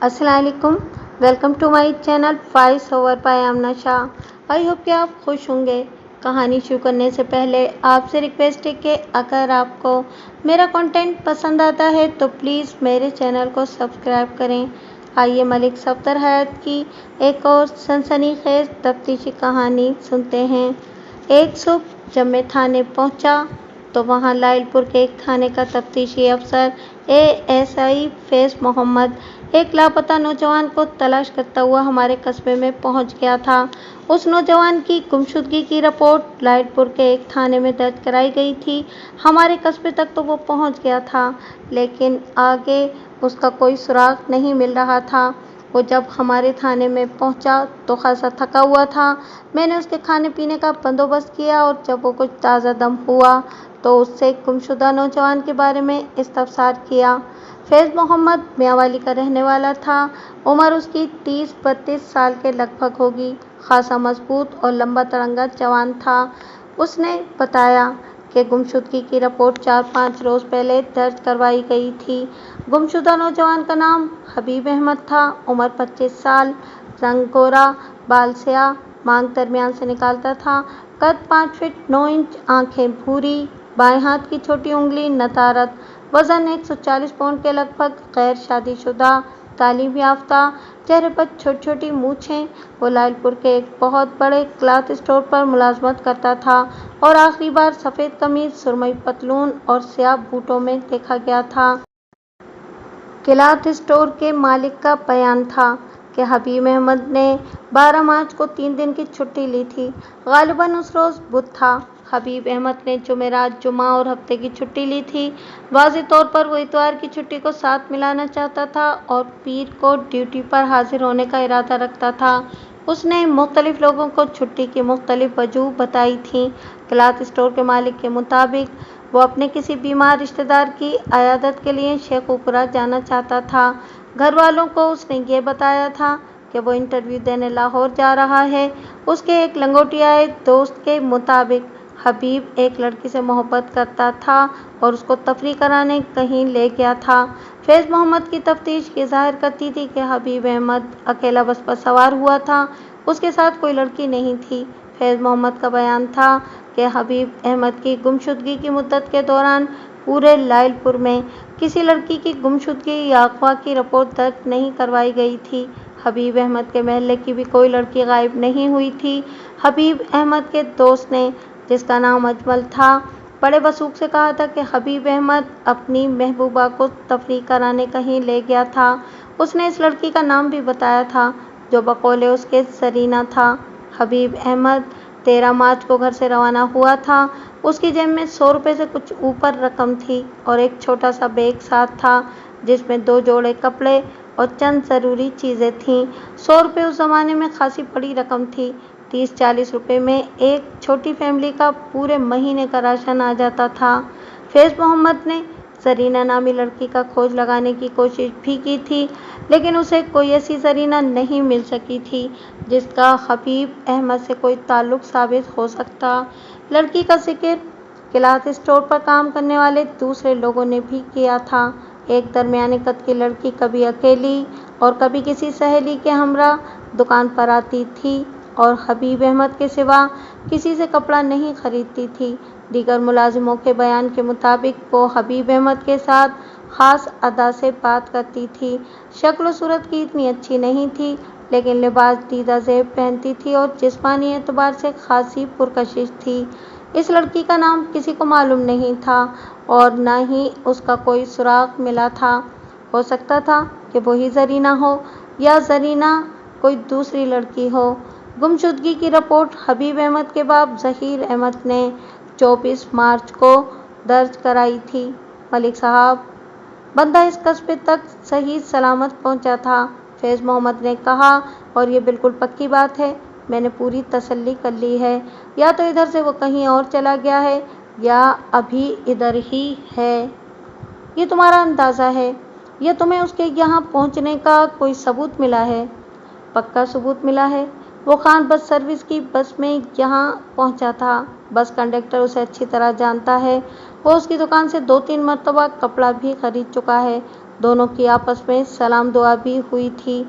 अस्सलाम वालेकुम। Welcome to my channel voice over by Amna Shah. I hope कि आप खुश होंगे। कहानी शुरू करने से पहले आपसे रिक्वेस्ट है कि अगर आपको मेरा कंटेंट पसंद आता है तो प्लीज़ मेरे चैनल को सब्सक्राइब करें। आइए मलिक सफदर हयात की एक और सनसनीखेज तफ्तीशी कहानी सुनते हैं। एक सुबह जब मैं थाने पहुंचा तो वहां लाइलपुर के एक थाने का तफ्तीशी अफसर ASI फैज़ मोहम्मद एक लापता नौजवान को तलाश करता हुआ हमारे कस्बे में पहुंच गया था। उस नौजवान की गुमशुदगी की रिपोर्ट लाइलपुर के एक थाने में दर्ज कराई गई थी। हमारे कस्बे तक तो वो पहुंच गया था, लेकिन आगे उसका कोई सुराग नहीं मिल रहा था। वो जब हमारे थाने में पहुंचा तो खासा थका हुआ था। मैंने उसके खाने पीने का बंदोबस्त किया और जब वो कुछ ताज़ा दम हुआ तो उससे गुमशुदा नौजवान के बारे में इस्तफसार किया। फैज़ मोहम्मद मियांवाली का रहने वाला था। उम्र उसकी 30-32 साल के लगभग होगी। खासा मजबूत और लंबा तिरंगा जवान था। उसने बताया कि गुमशुदगी की रिपोर्ट 4-5 रोज़ पहले दर्ज करवाई गई थी। गुमशुदा नौजवान का नाम हबीब अहमद था। उम्र 25 साल, रंग गोरा, बाल स्याह, मांग दरमियान से निकालता था, कद 5 फीट 9 इंच, आंखें भूरी, बाएं हाथ की छोटी उंगली नदारद, वजन 140 पाउंड के लगभग, गैर शादीशुदा, तालीम याफ्ता, चेहरे पर छोटी छोटी मूछें। वो लाइलपुर के एक बहुत बड़े क्लॉथ स्टोर पर मुलाजमत करता था और आखिरी बार सफ़ेद कमीज, सुरमई पतलून और स्याह बूटों में देखा गया था। क्लॉथ स्टोर के मालिक का बयान था कि हबीब अहमद ने 12 मार्च को 3 दिन की छुट्टी ली थी। गालिबन उस रोज़ बुध था। हबीब अहमद ने जुमेरात, जुमा और हफ्ते की छुट्टी ली थी। वाज़ेह तौर पर वो इतवार की छुट्टी को साथ मिलाना चाहता था और पीर को ड्यूटी पर हाजिर होने का इरादा रखता था। उसने मुख्तलिफ लोगों को छुट्टी की मुख्तलिफ वजूह बताई थी। क्लॉथ स्टोर के मालिक के मुताबिक वो अपने किसी बीमार रिश्तेदार की अयादत के लिए शेखुपुरा जाना चाहता था। घर वालों को उसने ये बताया था कि वो इंटरव्यू देने लाहौर जा रहा है। उसके एक लंगोटियाए दोस्त के मुताबिक हबीब एक लड़की से मोहब्बत करता था और उसको तफरीह कराने कहीं ले गया था। फैज़ मोहम्मद की तफ्तीश ये जाहिर करती थी कि हबीब अहमद अकेला बस पर सवार हुआ था, उसके साथ कोई लड़की नहीं थी। फैज़ मोहम्मद का बयान था कि हबीब अहमद की गुमशुदगी की मुद्दत के दौरान पूरे लाइलपुर में किसी लड़की की गुमशुदगी या अगवा की रिपोर्ट दर्ज नहीं करवाई गई थी। हबीब अहमद के महल्ले की भी कोई लड़की गायब नहीं हुई थी। हबीब अहमद के दोस्त ने, जिसका नाम अजमल था, बड़े वसूख से कहा था कि हबीब अहमद अपनी महबूबा को तफरीह कराने कहीं ले गया था। उसने इस लड़की का नाम भी बताया था जो बकौले उसके जरीना था। हबीब अहमद 13 मार्च को घर से रवाना हुआ था। उसकी जेब में 100 रुपये से कुछ ऊपर रकम थी और एक छोटा सा बैग साथ था जिसमें 2 जोड़े कपड़े और चंद ज़रूरी चीज़ें थीं। 100 रुपये उस ज़माने में खासी बड़ी रकम थी। 30-40 रुपये में एक छोटी फैमिली का पूरे महीने का राशन आ जाता था। फैज़ मोहम्मद ने जरीना नामी लड़की का खोज लगाने की कोशिश भी की थी, लेकिन उसे कोई ऐसी जरीना नहीं मिल सकी थी जिसका हबीब अहमद से कोई ताल्लुक़ साबित हो सकता। लड़की का जिक्र क्लॉथ स्टोर पर काम करने वाले दूसरे लोगों ने भी किया था। एक दरमियाने कद की लड़की कभी अकेली और कभी किसी सहेली के हमरा दुकान पर आती थी और हबीब अहमद के सिवा किसी से कपड़ा नहीं खरीदती थी। दीगर मुलाजिमों के बयान के मुताबिक वो हबीब अहमद के साथ ख़ास अदा से बात करती थी। शक्ल सूरत की इतनी अच्छी नहीं थी, लेकिन लिबास दीदा ज़ेब पहनती थी और जिस्मानी एतबार से खासी पुरकशिश थी। इस लड़की का नाम किसी को मालूम नहीं था और न ही उसका कोई सुराग मिला था। हो सकता था कि वही जरीना हो या जरीना कोई दूसरी लड़की हो। गुमशुदगी की रिपोर्ट हबीब अहमद के बाप ज़हीर अहमद ने 24 मार्च को दर्ज कराई थी। मलिक साहब, बंदा इस कस्बे तक सही सलामत पहुंचा था, फैज़ मोहम्मद ने कहा, और ये बिल्कुल पक्की बात है। मैंने पूरी तसल्ली कर ली है। या तो इधर से वो कहीं और चला गया है या अभी इधर ही है। ये तुम्हारा अंदाज़ा है या तुम्हें उसके यहाँ पहुँचने का कोई सबूत मिला है? पक्का सबूत मिला है। वो खान बस सर्विस की बस में यहाँ पहुँचा था। बस कंडक्टर उसे अच्छी तरह जानता है। वो उसकी दुकान से 2-3 मरतबा कपड़ा भी खरीद चुका है। दोनों की आपस में सलाम दुआ भी हुई थी।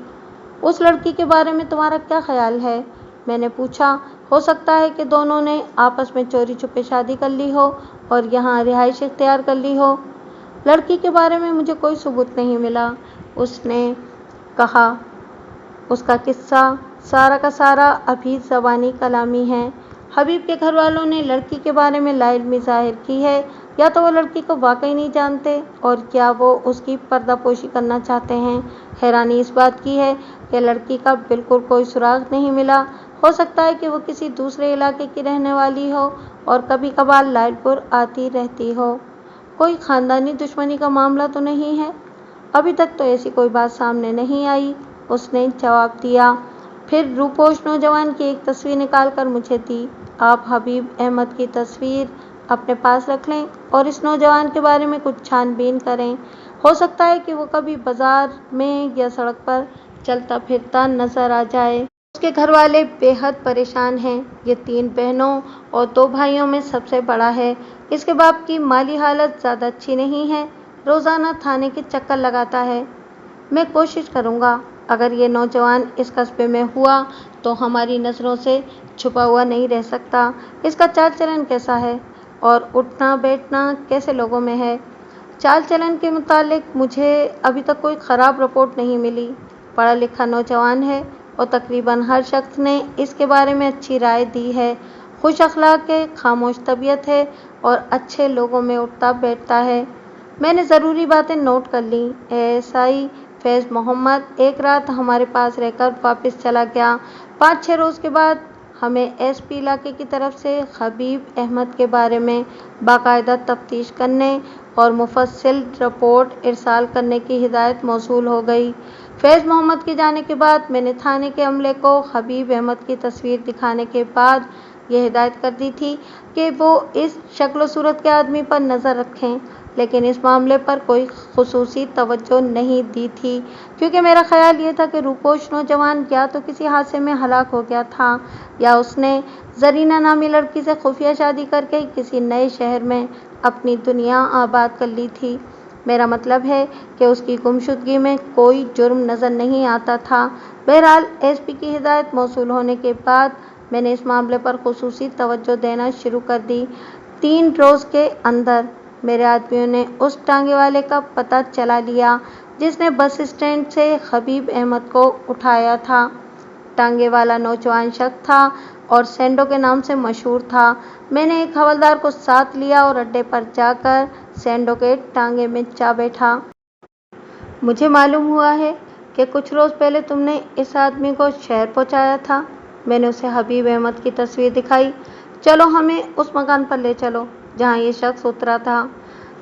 उस लड़की के बारे में तुम्हारा क्या ख्याल है? मैंने पूछा। हो सकता है कि दोनों ने आपस में चोरी छुपे शादी कर ली हो और यहाँ रिहाइश इख्तियार कर ली हो। लड़की के बारे में मुझे कोई सबूत नहीं मिला, उसने कहा। उसका किस्सा सारा का सारा अभी ज़बानी कलामी है। हबीब के घर वालों ने लड़की के बारे में लाइल्मी ज़ाहिर की है, या तो वो लड़की को वाकई नहीं जानते और क्या वो उसकी पर्दापोशी करना चाहते हैं। हैरानी इस बात की है कि लड़की का बिल्कुल कोई सुराग नहीं मिला। हो सकता है कि वो किसी दूसरे इलाके की रहने वाली हो और कभी कभार लाइलपुर आती रहती हो। कोई ख़ानदानी दुश्मनी का मामला तो नहीं है? अभी तक तो ऐसी कोई बात सामने नहीं आई, उसने जवाब दिया। फिर रूपोश नौजवान की एक तस्वीर निकालकर मुझे दी। आप हबीब अहमद की तस्वीर अपने पास रख लें और इस नौजवान के बारे में कुछ छानबीन करें। हो सकता है कि वो कभी बाजार में या सड़क पर चलता फिरता नजर आ जाए। उसके घर वाले बेहद परेशान हैं। ये 3 बहनों और 2 भाइयों में सबसे बड़ा है। इसके बाप की माली हालत ज़्यादा अच्छी नहीं है, रोज़ाना थाने के चक्कर लगाता है। मैं कोशिश करूँगा। अगर ये नौजवान इस कस्बे में हुआ तो हमारी नज़रों से छुपा हुआ नहीं रह सकता। इसका चाल चलन कैसा है और उठना बैठना कैसे लोगों में है? चाल चलन के मुतालिक मुझे अभी तक कोई ख़राब रिपोर्ट नहीं मिली। पढ़ा लिखा नौजवान है और तकरीबन हर शख्स ने इसके बारे में अच्छी राय दी है। खुश अखलाक है, खामोश तबीयत है और अच्छे लोगों में उठता बैठता है। मैंने ज़रूरी बातें नोट कर लीं। एएसआई फैज़ मोहम्मद एक रात हमारे पास रहकर वापस चला गया। 5-6 रोज़ के बाद हमें एसपी इलाके की तरफ से हबीब अहमद के बारे में बाकायदा तफ्तीश करने और मुफस्सिल रिपोर्ट इरसाल करने की हिदायत मौसूल हो गई। फैज़ मोहम्मद के जाने के बाद मैंने थाने के अमले को हबीब अहमद की तस्वीर दिखाने के बाद यह हिदायत कर दी थी कि वो इस शक्ल सूरत के आदमी पर नज़र रखें, लेकिन इस मामले पर कोई खुसूसी तवज्जो नहीं दी थी, क्योंकि मेरा ख्याल ये था कि रूपोश नौजवान या तो किसी हादसे में हलाक हो गया था या उसने जरीना नामी लड़की से खुफिया शादी करके किसी नए शहर में अपनी दुनिया आबाद कर ली थी। मेरा मतलब है कि उसकी गुमशुदगी में कोई जुर्म नज़र नहीं आता था। बहरहाल एसपी की हिदायत मौसूल होने के बाद मैंने इस मामले पर खुसूसी तवज्जो देना शुरू कर दी। 3 रोज़ के अंदर मेरे आदमियों ने उस टांगे वाले का पता चला लिया जिसने बस स्टैंड से हबीब अहमद को उठाया था। टांगे वाला नौजवान शख्स था और सेंडो के नाम से मशहूर था। मैंने एक हवलदार को साथ लिया और अड्डे पर जाकर सेंडो के टांगे में जा बैठा। मुझे मालूम हुआ है कि कुछ रोज़ पहले तुमने इस आदमी को शहर पहुंचाया था। मैंने उसे हबीब अहमद की तस्वीर दिखाई। चलो हमें उस मकान पर ले चलो जहां ये शख्स उतरा था।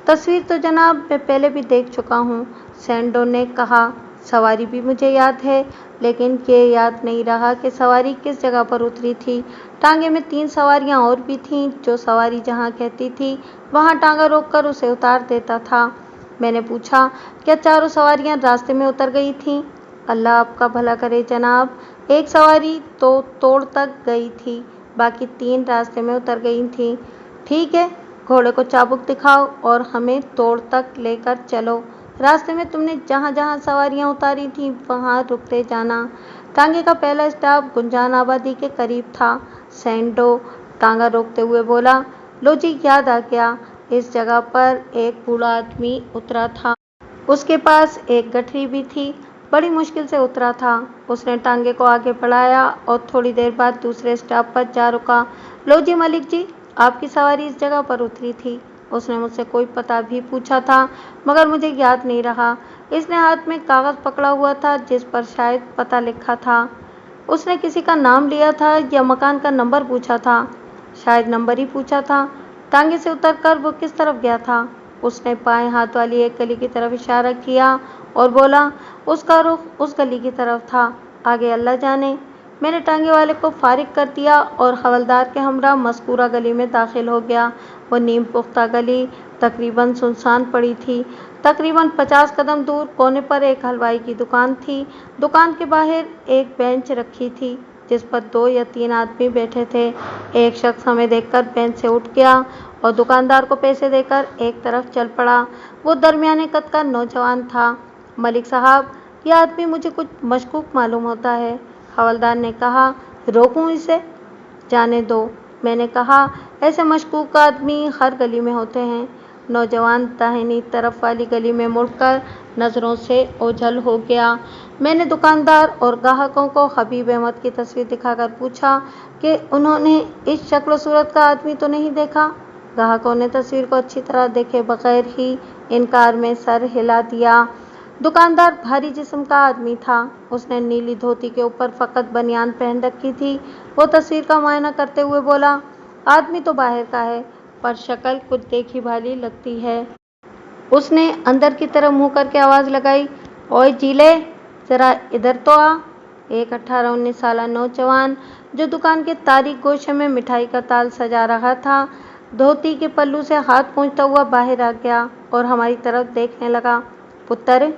तस्वीर तो जनाब मैं पहले भी देख चुका हूँ, सेंडो ने कहा। सवारी भी मुझे याद है, लेकिन ये याद नहीं रहा कि सवारी किस जगह पर उतरी थी। टांगे में 3 सवारियाँ और भी थीं। जो सवारी जहाँ कहती थी वहाँ टांगा रोककर उसे उतार देता था। मैंने पूछा, क्या चारों सवारियाँ रास्ते में उतर गई थीं? अल्लाह आपका भला करे जनाब, एक सवारी तो तोड़ तक गई थी, बाकी 3 रास्ते में उतर गई थीं। ठीक है, घोड़े को चाबुक दिखाओ और हमें तोड़ तक लेकर चलो। रास्ते में तुमने जहाँ जहाँ सवारियाँ उतारी थीं वहाँ रुकते जाना। टांगे का पहला स्टॉप गुंजान आबादी के करीब था। सेंडो टांगा रोकते हुए बोला, लो जी याद आ गया, इस जगह पर एक बूढ़ा आदमी उतरा था। उसके पास एक गठरी भी थी। बड़ी मुश्किल से उतरा था। उसने टांगे को आगे बढ़ाया और थोड़ी देर बाद दूसरे स्टॉप पर जा रुका। लो जी मलिक जी, आपकी सवारी इस जगह पर उतरी थी। उसने मुझसे कोई पता भी पूछा था, मगर मुझे याद नहीं रहा। इसने हाथ में कागज़ पकड़ा हुआ था जिस पर शायद पता लिखा था। उसने किसी का नाम लिया था या मकान का नंबर पूछा था। शायद नंबर ही पूछा था। टांगे से उतरकर वो किस तरफ गया था? उसने बाएं हाथ वाली एक गली की तरफ इशारा किया और बोला, उसका रुख उस गली की तरफ था, आगे अल्लाह जाने। मैंने टांगे वाले को फारिग कर दिया और हवलदार के हमरा मज़कूरा गली में दाखिल हो गया। वो नीम पुख्ता गली तकरीबन सुनसान पड़ी थी। तकरीबन 50 कदम दूर कोने पर एक हलवाई की दुकान थी। दुकान के बाहर एक बेंच रखी थी। जिस पर 2 या 3 आदमी बैठे थे। एक शख्स हमें देखकर बेंच से उठ गया और दुकानदार को पैसे देकर एक तरफ चल पड़ा। वो दरमियाने कद का नौजवान था। मलिक साहब, यह आदमी मुझे कुछ मशकूक मालूम होता है। हवलदार ने कहा, रोकूं इसे? जाने दो, मैंने कहा। ऐसे मशकूक आदमी हर गली में होते हैं। नौजवान दाहिनी तरफ वाली गली में मुड़कर नज़रों से ओझल हो गया। मैंने दुकानदार और ग्राहकों को हबीब अहमद की तस्वीर दिखाकर पूछा कि उन्होंने इस शक्ल सूरत का आदमी तो नहीं देखा। ग्राहकों ने तस्वीर को अच्छी तरह देखे बगैर ही इनकार में सर हिला दिया। दुकानदार भारी जिस्म का आदमी था। उसने नीली धोती के ऊपर फ़कत बनियान पहन रखी थी। वो तस्वीर का मुआयना करते हुए बोला, आदमी तो बाहर का है, पर शक्ल कुछ देखी भाली लगती है। उसने अंदर की तरफ मुंह करके आवाज़ लगाई, ओए जीले, ज़रा इधर तो आ। एक 18-19 साला नौजवान जो दुकान के तारीक गोशे में मिठाई का ताल सजा रहा था, धोती के पल्लू से हाथ पोंछता हुआ बाहर आ गया और हमारी तरफ देखने लगा। पुत्र,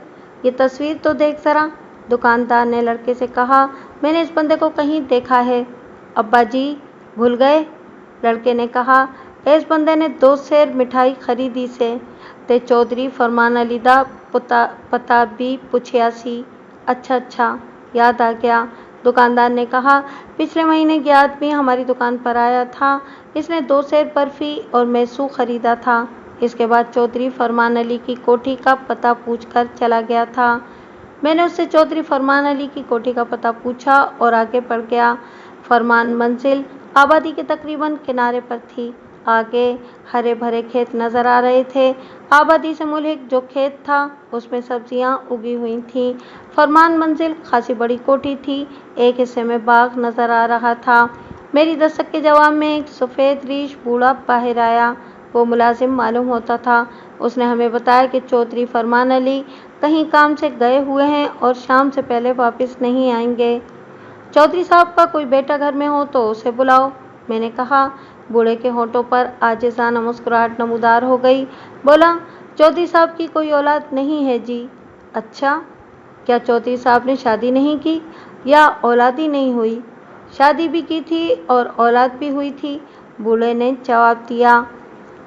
ये तस्वीर तो देख ज़रा। दुकानदार ने लड़के से कहा, मैंने इस बंदे को कहीं देखा है। अब्बा जी, भूल गए? लड़के ने कहा, इस बंदे ने 2 सेर मिठाई खरीदी से। ते चौधरी फरमान अली दा पता भी पूछया सी। अच्छा, याद आ गया। दुकानदार ने कहा, पिछले महीने ये आदमी हमारी दुकान पर आया था। इसने 2 सेर बर्फ़ी और मैसू खरीदा था। इसके बाद चौधरी फरमान अली की कोठी का पता पूछकर चला गया था। मैंने उससे चौधरी फरमान अली की कोठी का पता पूछा और आगे बढ़ गया। फरमान मंजिल आबादी के तकरीबन किनारे पर थी। आगे हरे भरे खेत नज़र आ रहे थे। आबादी से मुल्हिक जो खेत था उसमें सब्जियां उगी हुई थीं। फरमान मंजिल खासी बड़ी कोठी थी। एक हिस्से में बाग नज़र आ रहा था। मेरी दस्तक के जवाब में एक सफ़ेद रीश बूढ़ा बाहर आया। वो मुलाजिम मालूम होता था। उसने हमें बताया कि चौधरी फरमान अली कहीं काम से गए हुए हैं और शाम से पहले वापस नहीं आएंगे। चौधरी साहब का कोई बेटा घर में हो तो उसे बुलाओ, मैंने कहा। बूढ़े के होठों पर आजिज़ाना मुस्कुराहट नमूदार हो गई। बोला, चौधरी साहब की कोई औलाद नहीं है जी। अच्छा, क्या चौधरी साहब ने शादी नहीं की या औलाद ही नहीं हुई? शादी भी की थी और औलाद भी हुई थी, बूढ़े ने जवाब दिया।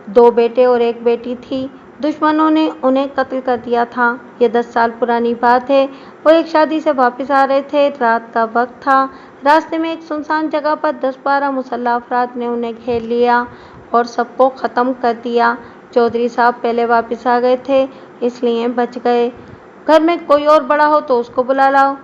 2 बेटे और 1 बेटी थी। दुश्मनों ने उन्हें कत्ल कर दिया था। ये 10 साल पुरानी बात है। वो एक शादी से वापस आ रहे थे। रात का वक्त था। रास्ते में एक सुनसान जगह पर 10-12 मुसल्लह अफराद ने उन्हें घेर लिया और सबको ख़त्म कर दिया। चौधरी साहब पहले वापस आ गए थे, इसलिए बच गए। घर में कोई और बड़ा हो तो उसको बुला लाओ।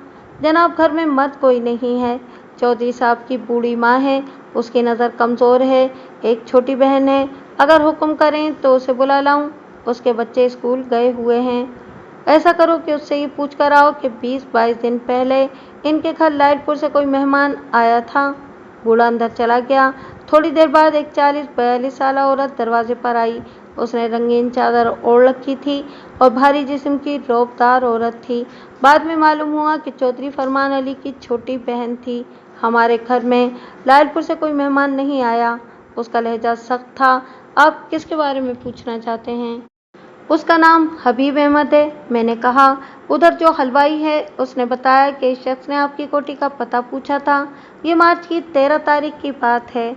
जनाब, घर में मर्द कोई नहीं है। चौधरी साहब की बूढ़ी माँ है, उसकी नज़र कमज़ोर है। एक छोटी बहन है। अगर हुक्म करें तो उसे बुला लाऊं? उसके बच्चे स्कूल गए हुए हैं। ऐसा करो कि उससे ये पूछ कर आओ कि 20-22 दिन पहले इनके घर लाइटपुर से कोई मेहमान आया था। बूढ़ा अंदर चला गया। थोड़ी देर बाद एक 40-42 साल औरत दरवाजे पर आई। उसने रंगीन चादर ओढ़ रखी थी और भारी जिस्म की रौबदार औरत थी। बाद में मालूम हुआ कि चौधरी फरमान अली की छोटी बहन थी। हमारे घर में लाइटपुर से कोई मेहमान नहीं आया। उसका लहजा सख्त था। आप किसके बारे में पूछना चाहते हैं? उसका नाम हबीब अहमद है, मैंने कहा। उधर जो हलवाई है उसने बताया कि इस शख्स ने आपकी कोठी का पता पूछा था। ये मार्च की 13 तारीख की बात है।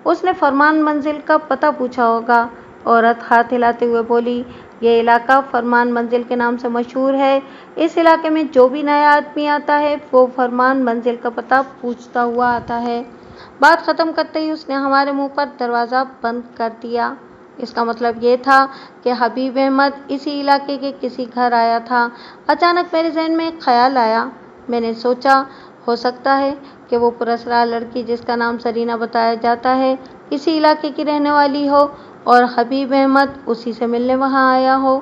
उसने फरमान मंजिल का पता पूछा होगा। औरत हाथ हिलाते हुए बोली, ये इलाका फरमान मंजिल के नाम से मशहूर है। इस इलाके में जो भी नया आदमी आता है वो फरमान मंजिल का पता पूछता हुआ आता है। बात ख़त्म करते ही उसने हमारे मुंह पर दरवाज़ा बंद कर दिया। इसका मतलब ये था कि हबीब अहमद इसी इलाके के किसी घर आया था। अचानक मेरे जहन में एक ख्याल आया। मैंने सोचा, हो सकता है कि वो पुरस्कार लड़की जिसका नाम सरीना बताया जाता है इसी इलाके की रहने वाली हो और हबीब अहमद उसी से मिलने वहाँ आया हो।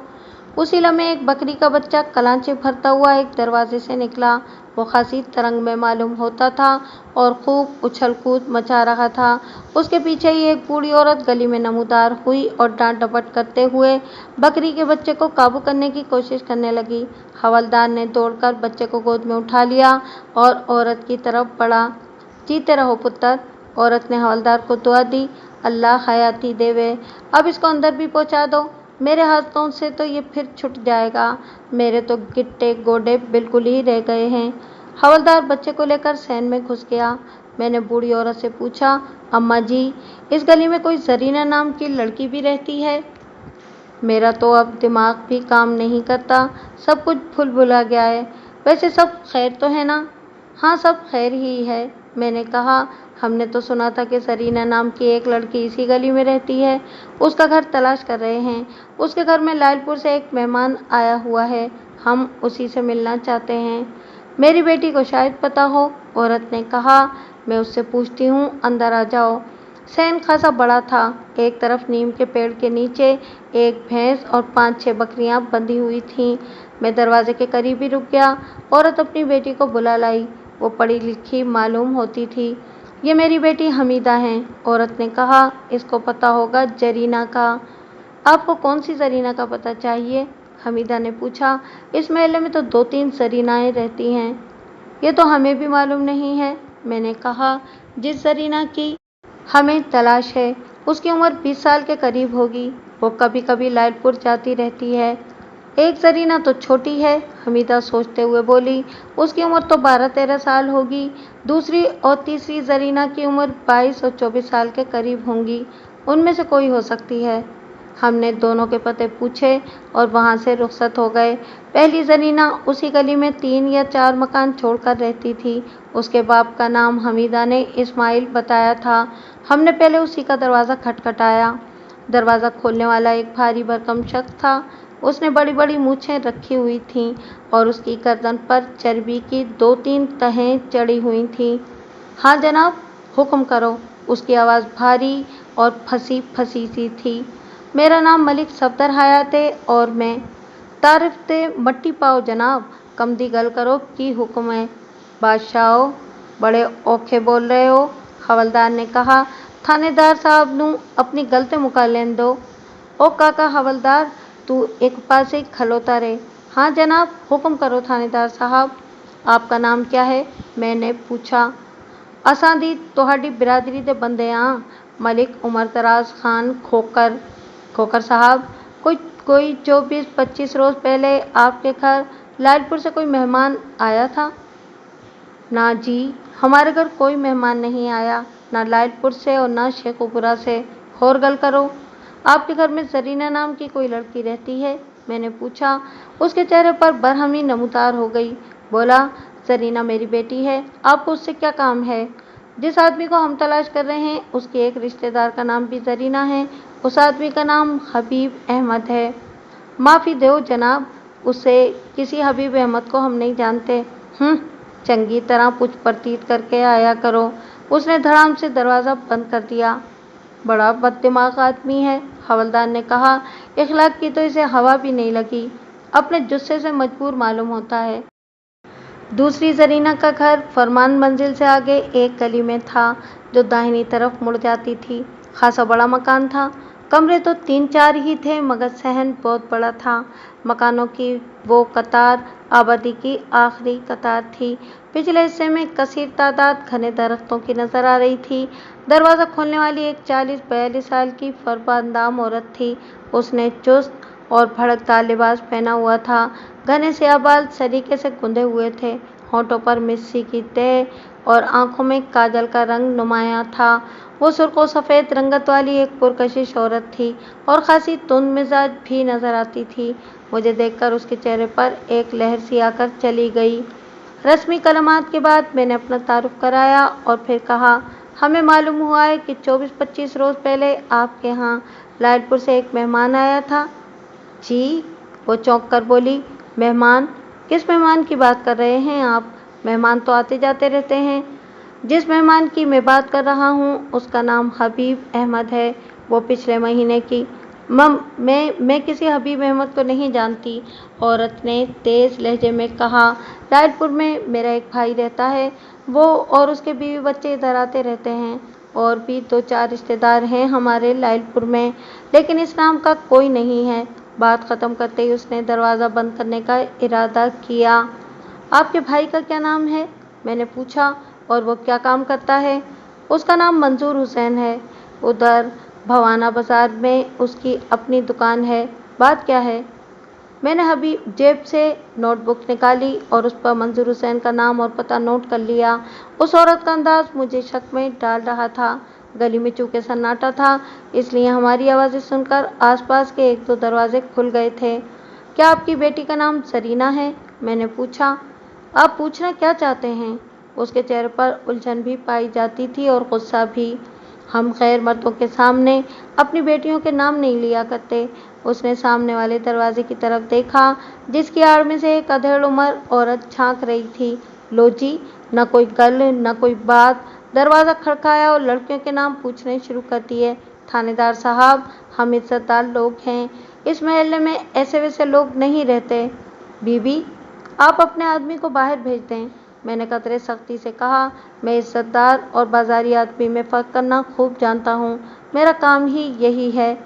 उसी लम्हे एक बकरी का बच्चा कलांचे भरता हुआ एक दरवाजे से निकला। वो खासी तरंग में मालूम होता था और खूब उछल कूद मचा रहा था। उसके पीछे ही एक बूढ़ी औरत गली में नमूदार हुई और डांट डपट करते हुए बकरी के बच्चे को काबू करने की कोशिश करने लगी। हवलदार ने दौड़कर बच्चे को गोद में उठा लिया और औरत की तरफ बढ़ा। जीते रहो पुत्र, औरत ने हवलदार को दुआ दी। अल्लाह हयाती देवे। अब इसको अंदर भी पहुंचा दो। मेरे हाथों से तो ये फिर छूट जाएगा। मेरे तो गिट्टे गोडे बिल्कुल ही रह गए हैं। हवलदार बच्चे को लेकर सैन में घुस गया। मैंने बूढ़ी औरत से पूछा, अम्मा जी, इस गली में कोई जरीना नाम की लड़की भी रहती है? मेरा तो अब दिमाग भी काम नहीं करता, सब कुछ भूल भुला गया है। वैसे सब खैर तो है ना? हाँ, सब खैर ही है, मैंने कहा। हमने तो सुना था कि जरीना नाम की एक लड़की इसी गली में रहती है। उसका घर तलाश कर रहे हैं। उसके घर में लालपुर से एक मेहमान आया हुआ है, हम उसी से मिलना चाहते हैं। मेरी बेटी को शायद पता हो, औरत ने कहा। मैं उससे पूछती हूँ, अंदर आ जाओ। सैन खासा बड़ा था। एक तरफ नीम के पेड़ के नीचे एक भैंस और 5-6 बकरियां बंधी हुई थीं। मैं दरवाजे के करीब ही रुक गया। औरत अपनी बेटी को बुला लाई। वो पढ़ी लिखी मालूम होती थी। ये मेरी बेटी हमीदा है, औरत ने कहा। इसको पता होगा जरीना का। आपको कौन सी जरीना का पता चाहिए? हमीदा ने पूछा। इस महल्ले में तो 2-3 जरीनाएं रहती हैं। ये तो हमें भी मालूम नहीं है, मैंने कहा। जिस जरीना की हमें तलाश है उसकी उम्र 20 साल के करीब होगी। वो कभी कभी लालपुर जाती रहती है। एक जरीना तो छोटी है, हमीदा सोचते हुए बोली। उसकी उम्र तो 12-13 साल होगी। दूसरी और तीसरी जरीना की उम्र 22 और 24 साल के करीब होंगी। उनमें से कोई हो सकती है। हमने दोनों के पते पूछे और वहाँ से रुखसत हो गए। पहली जरीना उसी गली में 3 या 4 मकान छोड़कर रहती थी। उसके बाप का नाम हमीदा ने इस्माइल बताया था। हमने पहले उसी का दरवाज़ा खटखटाया। दरवाज़ा खोलने वाला एक भारी भरकम शख्स था। उसने बड़ी बड़ी मूछें रखी हुई थीं और उसकी गर्दन पर चर्बी की 2-3 तहें चढ़ी हुई थीं। हाँ जनाब, हुक्म करो। उसकी आवाज़ भारी और फंसी फंसी सी थी। मेरा नाम मलिक सफदर हयात है और मैं तारीफ ते मट्टी पाओ जनाब, कम दी गल करो की हुक्म है। बादशाह, बड़े औखे बोल रहे हो, हवलदार ने कहा। थानेदार साहब नू अपनी गलती मुका लेन दो। ओ काका हवलदार, तू एक पासे खलोता रहे। हाँ जनाब, हुक्म करो थानेदार साहब। आपका नाम क्या है? मैंने पूछा। असां दी तुहाडी बिरादरी दे बंदे हां, मलिक उमर दराज खान खोकर। खोकर साहब, कोई 24-25 रोज पहले आपके घर लालपुर से कोई मेहमान आया था? ना जी, हमारे घर कोई मेहमान नहीं आया, ना लालपुर से और ना शेखुपुरा से। और गल करो। आपके घर में जरीना नाम की कोई लड़की रहती है? मैंने पूछा। उसके चेहरे पर बरहमी नमूदार हो गई। बोला, जरीना मेरी बेटी है, आपको उससे क्या काम है? जिस आदमी को हम तलाश कर रहे हैं उसके एक रिश्तेदार का नाम भी जरीना है। उस आदमी का नाम हबीब अहमद है। माफ़ी दो जनाब, उसे किसी हबीब अहमद को हम नहीं जानते। चंगी तरह पूछ परतीत करके आया करो। उसने धड़ाम से दरवाज़ा बंद कर दिया। बड़ा बददिमाग आदमी है, हवलदार ने कहा। इखलाक की तो इसे हवा भी नहीं लगी। अपने जुस्से से मजबूर मालूम होता है। दूसरी जरीना का घर फरमान मंजिल से आगे एक गली में था जो दाहिनी तरफ मुड़ जाती थी। खासा बड़ा मकान था। कमरे तो 3-4 ही थे मगर सहन बहुत बड़ा था। मकानों की वो कतार आबादी की आखिरी कतार थी। पिछले हिस्से में कसीर तादाद घने दरख्तों की नजर आ रही थी। दरवाज़ा खोलने वाली एक 40-42 साल की फरबांदाम औरत थी। उसने चुस्त और भड़कदार लिबास पहना हुआ था। घने स्याह बाल सलीके से गुंदे हुए थे। होंठों पर मिस्सी की तह और आंखों में काजल का रंग नुमायां था। वो सुर्ख और सफ़ेद रंगत वाली एक पुरकशिश औरत थी और खासी तुंद मिजाज भी नजर आती थी। मुझे देखकर उसके चेहरे पर एक लहर सी आकर चली गई। रस्मी कलमात के बाद मैंने अपना तारुफ कराया और फिर कहा, हमें मालूम हुआ है कि 24-25 रोज पहले आपके यहाँ लालपुर से एक मेहमान आया था। जी, वो चौंक कर बोली। मेहमान? किस मेहमान की बात कर रहे हैं आप? मेहमान तो आते जाते रहते हैं। जिस मेहमान की मैं बात कर रहा हूँ उसका नाम हबीब अहमद है। वो पिछले महीने की मैं किसी हबीब अहमद को नहीं जानती, औरत ने तेज़ लहजे में कहा। लालपुर में मेरा एक भाई रहता है। वो और उसके बीवी बच्चे इधर आते रहते हैं। और भी 2-4 रिश्तेदार हैं हमारे लालपुर में, लेकिन इस नाम का कोई नहीं है। बात ख़त्म करते ही उसने दरवाज़ा बंद करने का इरादा किया। आपके भाई का क्या नाम है? मैंने पूछा। और वो क्या काम करता है? उसका नाम मंजूर हुसैन है। उधर भवाना बाजार में उसकी अपनी दुकान है। बात क्या है? मैंने हबीब जेब से नोटबुक निकाली और उस पर मंजूर हुसैन का नाम और पता नोट कर लिया। उस औरत का अंदाज मुझे शक में डाल रहा था। गली में चूंकि सन्नाटा था, इसलिए हमारी आवाज़ें सुनकर आसपास के एक दो दरवाजे खुल गए थे। क्या आपकी बेटी का नाम सरीना है? मैंने पूछा। आप पूछना क्या चाहते हैं? उसके चेहरे पर उलझन भी पाई जाती थी और गुस्सा भी। हम गैर मर्दों के सामने अपनी बेटियों के नाम नहीं लिया करते। उसने सामने वाले दरवाजे की तरफ देखा, जिसकी आड़ में से एक अधेड़ उम्र औरत झांक रही थी। लो जी, न कोई गल न कोई बात। दरवाज़ा खड़काया और लड़कियों के नाम पूछने शुरू कर दिए। थानेदार साहब, हम इज्जतदार लोग हैं, इस मोहल्ले में ऐसे वैसे लोग नहीं रहते। बीबी, आप अपने आदमी को बाहर भेज दें, मैंने कतरे सख्ती से कहा। मैं इज्जतदार और बाजारी आदमी में फ़र्क करना खूब जानता हूँ। मेरा काम ही यही है।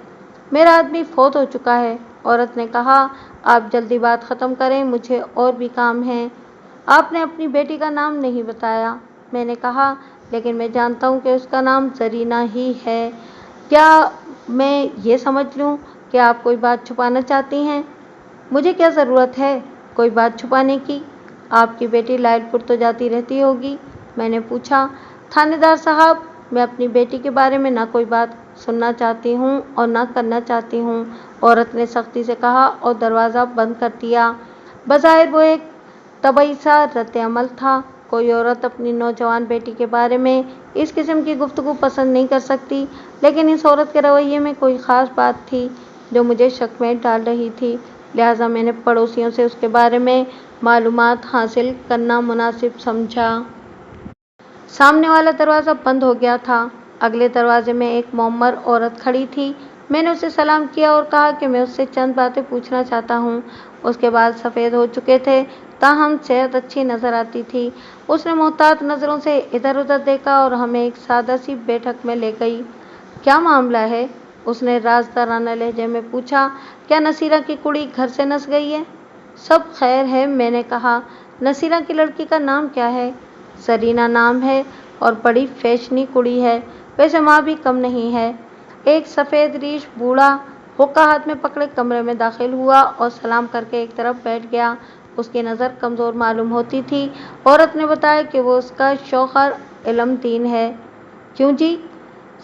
मेरा आदमी फौत हो चुका है, औरत ने कहा। आप जल्दी बात ख़त्म करें, मुझे और भी काम है। आपने अपनी बेटी का नाम नहीं बताया, मैंने कहा, लेकिन मैं जानता हूँ कि उसका नाम जरीना ही है। क्या मैं ये समझ लूँ कि आप कोई बात छुपाना चाहती हैं? मुझे क्या ज़रूरत है कोई बात छुपाने की? आपकी बेटी लायलपुर तो जाती रहती होगी, मैंने पूछा। थानेदार साहब, मैं अपनी बेटी के बारे में ना कोई बात सुनना चाहती हूँ और ना करना चाहती हूँ, औरत ने सख्ती से कहा और दरवाज़ा बंद कर दिया। बज़ाहिर वो एक तबई सा रद्द-ए-अमल था। कोई औरत अपनी नौजवान बेटी के बारे में इस किस्म की गुफ्तगू पसंद नहीं कर सकती, लेकिन इस औरत के रवैये में कोई ख़ास बात थी जो मुझे शक में डाल रही थी। लिहाजा मैंने पड़ोसियों से उसके बारे में मालूमात हासिल करना मुनासिब समझा। सामने वाला दरवाज़ा बंद हो गया था। अगले दरवाजे में एक मोमर औरत खड़ी थी। मैंने उसे सलाम किया और कहा कि मैं उससे चंद बातें पूछना चाहता हूँ। उसके बाल सफ़ेद हो चुके थे, ताहम सेहत अच्छी नज़र आती थी। उसने मोहतात नज़रों से इधर उधर देखा और हमें एक सादा सी बैठक में ले गई। क्या मामला है? उसने राजदाराना लहजे में पूछा। क्या नसीरा की कुड़ी घर से नस गई है? सब खैर है, मैंने कहा। नसीरा की लड़की का नाम क्या है? सरीना नाम है और बड़ी फैशनी कुड़ी है, वैसे माँ भी कम नहीं है। एक सफ़ेद रीश बूढ़ा हुक्का हाथ में पकड़े कमरे में दाखिल हुआ और सलाम करके एक तरफ बैठ गया। उसकी नज़र कमज़ोर मालूम होती थी। औरत ने बताया कि वो उसका शौहर इलमदीन है। क्यों जी,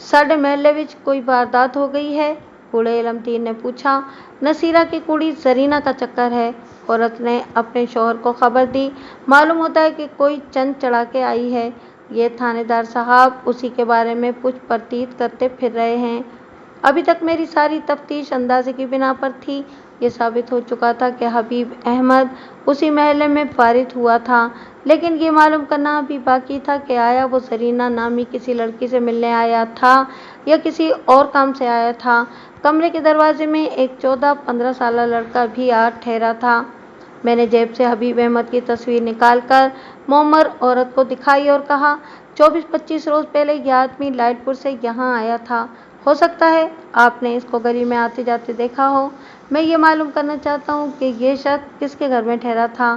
साडे महल्ले विच कोई वारदात हो गई है? बूढ़े इलमदीन ने पूछा। नसीरा की कुड़ी जरीना का चक्कर है, औरत ने अपने शौहर को खबर दी। मालूम होता है कि कोई चंद चढ़ा के आई है। ये थानेदार साहब उसी के बारे में पूछ परतीत करते फिर रहे हैं। अभी तक मेरी सारी तफ्तीश अंदाजे की बिना पर थी। ये साबित हो चुका था कि हबीब अहमद उसी महल्ले में वारिद हुआ था, लेकिन ये मालूम करना अभी बाकी था कि आया वो जरीना नामी किसी लड़की से मिलने आया था या किसी और काम से आया था। कमरे के दरवाजे में एक 14-15 साल लड़का भी आ ठहरा था। मैंने जेब से हबीब अहमद की तस्वीर निकालकर मोमर औरत को दिखाई और कहा, 24-25 रोज़ पहले यह आदमी लायलपुर से यहाँ आया था। हो सकता है आपने इसको गली में आते जाते देखा हो। मैं ये मालूम करना चाहता हूँ कि ये शख्स किसके घर में ठहरा था।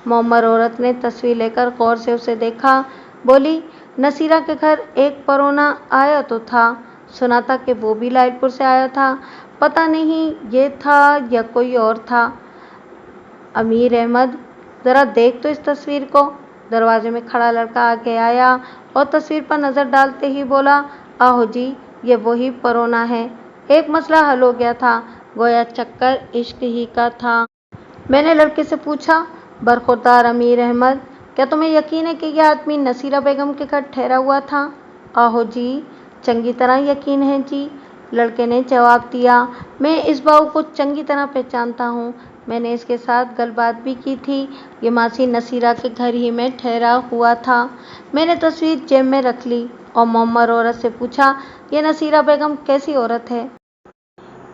मोमर औरत ने तस्वीर लेकर गौर से उसे देखा। बोली, नसीरा के घर एक परोना आया तो था, सुना था कि वो भी लायलपुर से आया था। पता नहीं ये था या कोई और था। अमीर अहमद, ज़रा देख तो इस तस्वीर को। दरवाजे में खड़ा लड़का आगे आया और तस्वीर पर नज़र डालते ही बोला, आहो जी, ये वही परोना है। एक मसला हल हो गया था, गोया चक्कर इश्क ही का था। मैंने लड़के से पूछा, बरखुरदार अमीर अहमद, क्या तुम्हें यकीन है कि यह आदमी नसीरा बेगम के घर ठहरा हुआ था? आहो जी, चंगी तरह यकीन है जी, लड़के ने जवाब दिया। मैं इस बहू को चंगी तरह पहचानता हूँ, मैंने इसके साथ गलबात भी की थी। ये मासी नसीरा के घर ही में ठहरा हुआ था। मैंने तस्वीर जेब में रख ली और मोमर औरत से पूछा, ये नसीरा बेगम कैसी औरत है?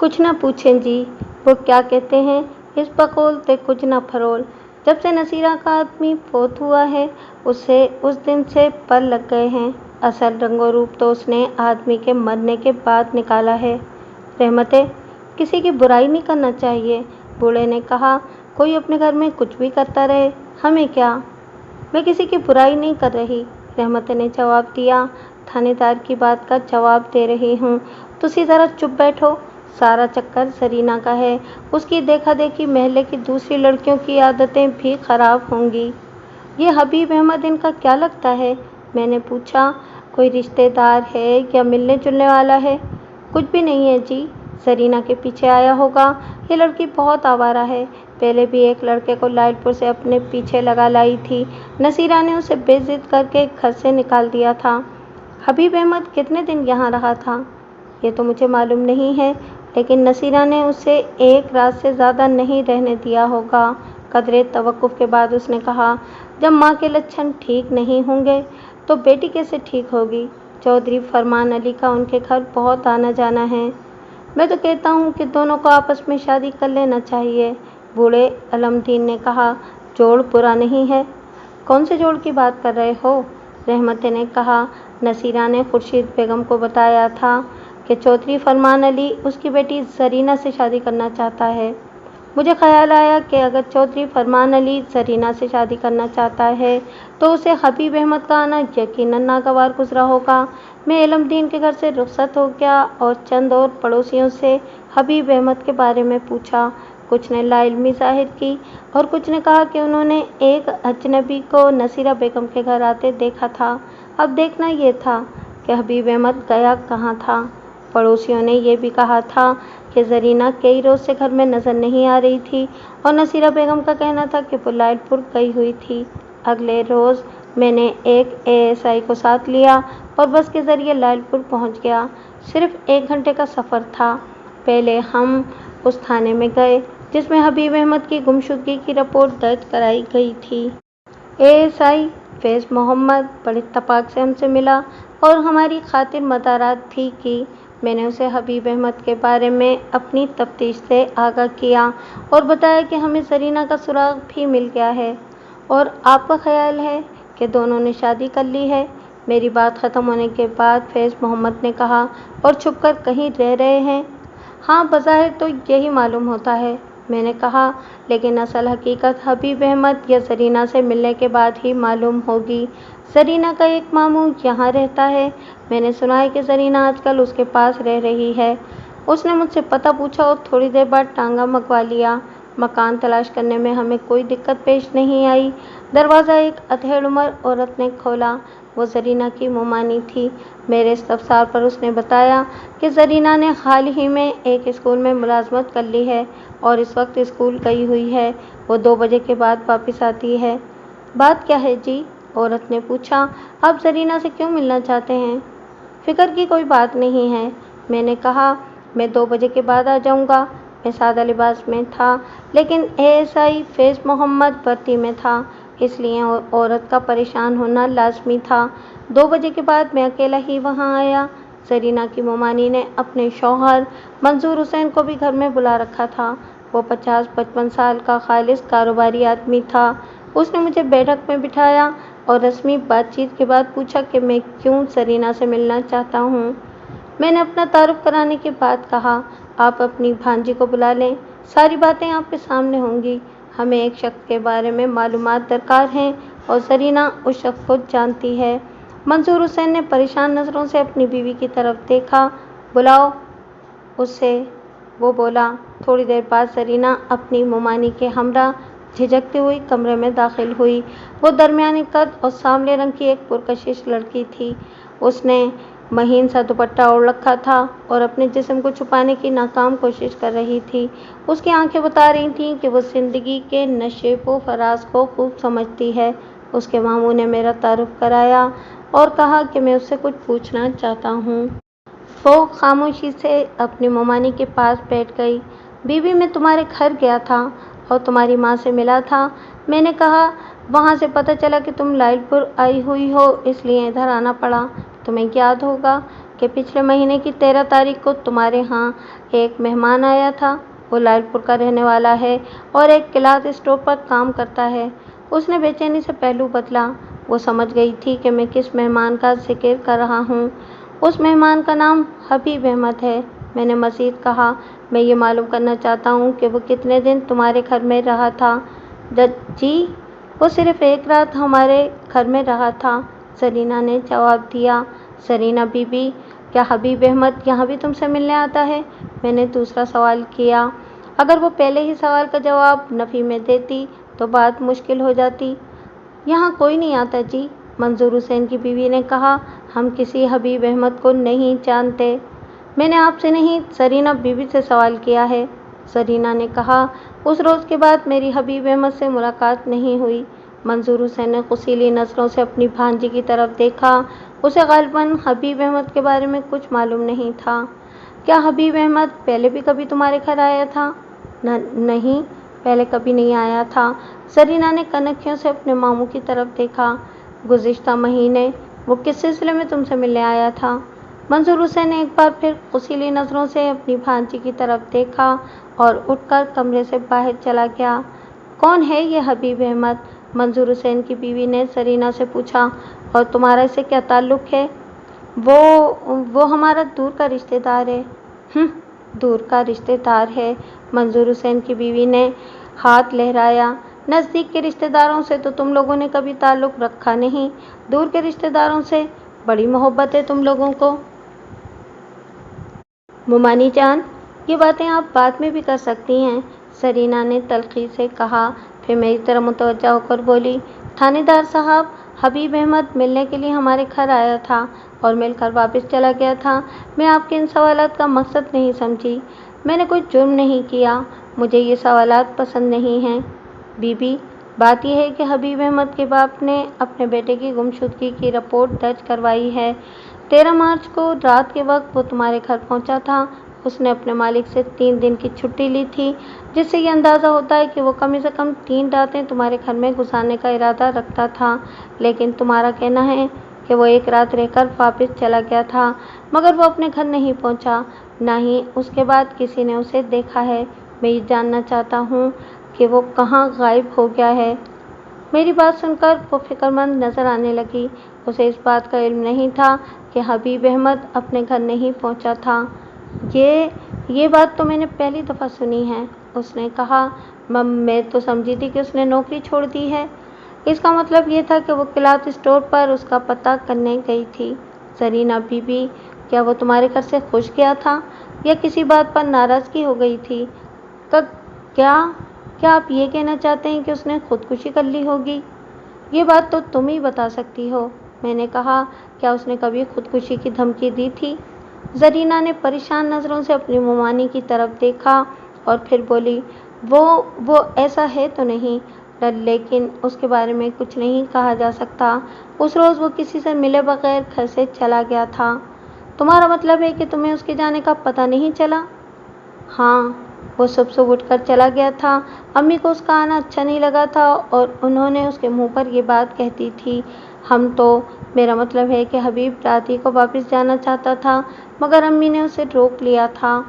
कुछ न पूछें जी, वो क्या कहते हैं, इस बकौल ते कुछ न फरोल। जब से नसीरा का आदमी फौत हुआ है, उसे उस दिन से पर लग गए हैं। असल रंगो रूप तो उसने आदमी के मरने के बाद निकाला है। रहमते, किसी की बुराई नहीं करना चाहिए, बूढ़े ने कहा। कोई अपने घर में कुछ भी करता रहे, हमें क्या। मैं किसी की बुराई नहीं कर रही, रहमत ने जवाब दिया। थानेदार की बात का जवाब दे रही हूँ, तुसी ज़रा चुप बैठो। सारा चक्कर जरीना का है। उसकी देखा देखी महल्ले की दूसरी लड़कियों की आदतें भी खराब होंगी। ये हबीब अहमद इनका क्या लगता है? मैंने पूछा। कोई रिश्तेदार है या मिलने जुलने वाला है? कुछ भी नहीं है जी, जरीना के पीछे आया होगा। ये लड़की बहुत आवारा है, पहले भी एक लड़के को लालपुर से अपने पीछे लगा लाई थी। नसीरा ने उसे बेइज्जत करके घर से निकाल दिया था। हबीब अहमद कितने दिन यहाँ रहा था? ये तो मुझे मालूम नहीं है, लेकिन नसीरा ने उसे एक रात से ज़्यादा नहीं रहने दिया होगा। कदरे तवक्कुफ के बाद उसने कहा, जब माँ के लक्षण ठीक नहीं होंगे तो बेटी कैसे ठीक होगी? चौधरी फरमान अली का उनके घर बहुत आना जाना है। मैं तो कहता हूँ कि दोनों को आपस में शादी कर लेना चाहिए, बूढ़े अलमदीन ने कहा। जोड़ बुरा नहीं है। कौन से जोड़ की बात कर रहे हो? रहमत ने कहा। नसीरा ने खुर्शीद बेगम को बताया था कि चौधरी फरमान अली उसकी बेटी जरीना से शादी करना चाहता है। मुझे ख्याल आया कि अगर चौधरी फरमान अली जरीना से शादी करना चाहता है तो उसे हबीब अहमद का आना यकीनन नागवार गुजरा होगा। मैं इल्मदीन के घर से रुखसत हो गया और चंद और पड़ोसियों से हबीब अहमद के बारे में पूछा। कुछ ने लाइल्मी जाहिर की और कुछ ने कहा कि उन्होंने एक अजनबी को नसीरा बेगम के घर आते देखा था। अब देखना ये था कि हबीब अहमद गया कहाँ था। पड़ोसियों ने यह भी कहा था कि जरीना कई रोज़ से घर में नज़र नहीं आ रही थी और नसीरा बेगम का कहना था कि वो लालपुर गई हुई थी। अगले रोज़ मैंने एक एएसआई को साथ लिया और बस के ज़रिए लालपुर पहुंच गया। सिर्फ 1 घंटे का सफ़र था। पहले हम उस थाने में गए जिसमें हबीब अहमद की गुमशुदगी की रिपोर्ट दर्ज कराई गई थी। एएसआई फैज़ मोहम्मद बड़े इत्तेफाक से हमसे मिला और हमारी खातिर मदारात भी की। मैंने उसे हबीब अहमद के बारे में अपनी तफ्तीश से आगाह किया और बताया कि हमें जरीना का सुराग भी मिल गया है और आपका ख्याल है कि दोनों ने शादी कर ली है। मेरी बात ख़त्म होने के बाद फैज़ मोहम्मद ने कहा, और छुपकर कहीं रह रहे हैं? हाँ, बज़ाहिर तो यही मालूम होता है, मैंने कहा, लेकिन असल हकीकत हबीब अहमद या जरीना से मिलने के बाद ही मालूम होगी। जरीना का एक मामू यहाँ रहता है। मैंने सुना है कि जरीना आजकल उसके पास रह रही है। उसने मुझसे पता पूछा और थोड़ी देर बाद टांगा मंगवा लिया। मकान तलाश करने में हमें कोई दिक्कत पेश नहीं आई। दरवाज़ा एक अधेड़ उम्र औरत ने खोला। वो जरीना की मुमानी थी। मेरे इस्तफसार पर उसने बताया कि जरीना ने हाल ही में एक स्कूल में मुलाजमत कर ली है और इस वक्त स्कूल गई हुई है। वो 2 बजे के बाद वापस आती है। बात क्या है जी? औरत ने पूछा। आप जरीना से क्यों मिलना चाहते हैं? फ़िक्र की कोई बात नहीं है, मैंने कहा। मैं 2 बजे के बाद आ जाऊंगा। मैं सादा लिबास में था, लेकिन एएसआई फैज़ मोहम्मद वर्दी में था, इसलिए औरत का परेशान होना लाजमी था। 2 बजे के बाद मैं अकेला ही वहाँ आया। जरीना की मोमानी ने अपने शौहर मंजूर हुसैन को भी घर में बुला रखा था। वो 50-55 साल का खालिस कारोबारी आदमी था। उसने मुझे बैठक में बिठाया और रस्मी बातचीत के बाद पूछा कि मैं क्यों जरीना से मिलना चाहता हूँ। मैंने अपना तारुफ कराने के बाद कहा, आप अपनी भांजी को बुला लें, सारी बातें आपके सामने होंगी। हमें एक शख्स के बारे में मालूमात दरकार हैं और जरीना उस शख्स को जानती है। मंजूर हुसैन ने परेशान नज़रों से अपनी बीवी की तरफ देखा। बुलाओ उसे, वो बोला। थोड़ी देर बाद जरीना अपनी मुमानी के हमरा झिझकती हुई कमरे में दाखिल हुई। वो दरमियानी कद और सांवले रंग की एक पुरकशिश लड़की थी। उसने महीन सा दुपट्टा ओढ़ रखा था और अपने जिस्म को छुपाने की नाकाम कोशिश कर रही थी। उसकी आंखें बता रही थीं कि वो ज़िंदगी के नशेब फराज को खूब समझती है। उसके मामू ने मेरा तारुफ कराया और कहा कि मैं उससे कुछ पूछना चाहता हूँ। वो खामोशी से अपनी मुमानी के पास बैठ गई। बीवी, मैं तुम्हारे घर गया था और तुम्हारी माँ से मिला था। मैंने कहा, वहाँ से पता चला कि तुम लालपुर आई हुई हो, इसलिए इधर आना पड़ा। तुम्हें याद होगा कि पिछले महीने की 13 तारीख को तुम्हारे यहाँ एक मेहमान आया था। वो लालपुर का रहने वाला है और एक क्लॉथ स्टोर पर काम करता है। उसने बेचैनी से पहलू बदला। वो समझ गई थी कि मैं किस मेहमान का जिक्र कर रहा हूँ। उस मेहमान का नाम हबीब अहमद है। मैंने मज़ीद कहा, मैं ये मालूम करना चाहता हूँ कि वो कितने दिन तुम्हारे घर में रहा था। जी, वो सिर्फ़ 1 रात हमारे घर में रहा था, जरीना ने जवाब दिया। जरीना बीबी, क्या हबीब अहमद यहाँ भी तुमसे मिलने आता है? میں نے دوسرا سوال کیا۔ اگر وہ پہلے ہی سوال کا جواب نفی میں دیتی تو بات مشکل ہو جاتی۔ یہاں کوئی نہیں آتا جی، منظور حسین کی بیوی نے کہا۔ ہم کسی حبیب احمد کو نہیں جانتے۔ میں نے آپ سے نہیں، زرینہ بی بی سے سوال کیا ہے، زرینہ نے کہا۔ اس روز کے بعد میری حبیب احمد سے ملاقات نہیں ہوئی۔ منظور حسین نے غصیلی نظروں سے اپنی بھانجی کی طرف دیکھا۔ اسے غالباً حبیب احمد کے بارے میں کچھ معلوم نہیں تھا۔ کیا حبیب احمد پہلے بھی کبھی تمہارے گھر آیا تھا؟ نہیں، پہلے کبھی نہیں آیا تھا۔ زرینہ نے کنکھیوں سے اپنے ماموں کی طرف دیکھا۔ گزشتہ مہینے وہ کس سلسلے میں تم سے ملنے آیا تھا؟ منظور حسین نے ایک بار پھر غصیلی نظروں سے اپنی بھانجی کی طرف دیکھا اور اٹھ کر کمرے سے باہر چلا گیا۔ کون ہے یہ حبیب احمد؟ منظور حسین کی بیوی نے زرینہ سے پوچھا۔ اور تمہارا اس سے کیا تعلق ہے؟ وہ ہمارا دور کا رشتہ دار ہے۔ دور کا رشتہ دار ہے، منظور حسین کی بیوی نے ہاتھ لہرایا۔ نزدیک کے رشتہ داروں سے تو تم لوگوں نے کبھی تعلق رکھا نہیں، دور کے رشتہ داروں سے بڑی محبت ہے تم لوگوں کو۔ مومانی جان، یہ باتیں آپ بعد میں بھی کر سکتی ہیں، زرینہ نے تلخی سے کہا، پھر میری طرف متوجہ ہو کر بولی۔ تھانے دار صاحب، حبیب احمد ملنے کے لیے ہمارے گھر آیا تھا اور مل کر واپس چلا گیا تھا۔ میں آپ کے ان سوالات کا مقصد نہیں سمجھی۔ میں نے کوئی جرم نہیں کیا، مجھے یہ سوالات پسند نہیں ہیں۔ بی بی، بات یہ ہے کہ حبیب احمد کے باپ نے اپنے بیٹے کی گمشدگی کی رپورٹ درج کروائی ہے۔ 13 مارچ کو رات کے وقت وہ تمہارے گھر پہنچا تھا۔ اس نے اپنے مالک سے 3 دن کی چھٹی لی تھی، جس سے یہ اندازہ ہوتا ہے کہ وہ کم از کم 3 راتیں تمہارے گھر میں گزارنے کا ارادہ رکھتا تھا، لیکن تمہارا کہنا ہے کہ وہ 1 رات رہ کر واپس چلا گیا تھا، مگر وہ اپنے گھر نہیں پہنچا، نہ ہی اس کے بعد کسی نے اسے دیکھا ہے۔ میں یہ جاننا چاہتا ہوں کہ وہ کہاں غائب ہو گیا ہے۔ میری بات سن کر وہ فکرمند نظر آنے لگی۔ اسے اس بات کا علم نہیں تھا کہ حبیب احمد اپنے گھر نہیں پہنچا تھا۔ یہ بات تو میں نے پہلی دفعہ سنی ہے، اس نے کہا۔ میں تو سمجھی تھی کہ اس نے نوکری چھوڑ دی ہے۔ اس کا مطلب یہ تھا کہ وہ کلاتھ اسٹور پر اس کا پتہ کرنے گئی تھی۔ زرینہ بی بی، کیا وہ تمہارے گھر سے خوش گیا تھا یا کسی بات پر ناراضگی ہو گئی تھی؟ کیا آپ یہ کہنا چاہتے ہیں کہ اس نے خودکشی کر لی ہوگی؟ یہ بات تو تم ہی بتا سکتی ہو، میں نے کہا۔ کیا اس نے کبھی خودکشی کی دھمکی دی تھی؟ زرینہ نے پریشان نظروں سے اپنی مومانی کی طرف دیکھا اور پھر بولی، وہ ایسا ہے تو نہیں، لیکن اس کے بارے میں کچھ نہیں کہا جا سکتا۔ اس روز وہ کسی سے ملے بغیر گھر سے چلا گیا تھا۔ تمہارا مطلب ہے کہ تمہیں اس کے جانے کا پتہ نہیں چلا؟ ہاں، وہ صبح اٹھ کر چلا گیا تھا۔ امی کو اس کا آنا اچھا نہیں لگا تھا اور انہوں نے اس کے منہ پر یہ بات کہہ دی تھی۔ میرا مطلب ہے کہ حبیب رات ہی کو واپس جانا چاہتا تھا، مگر امی نے اسے روک لیا تھا۔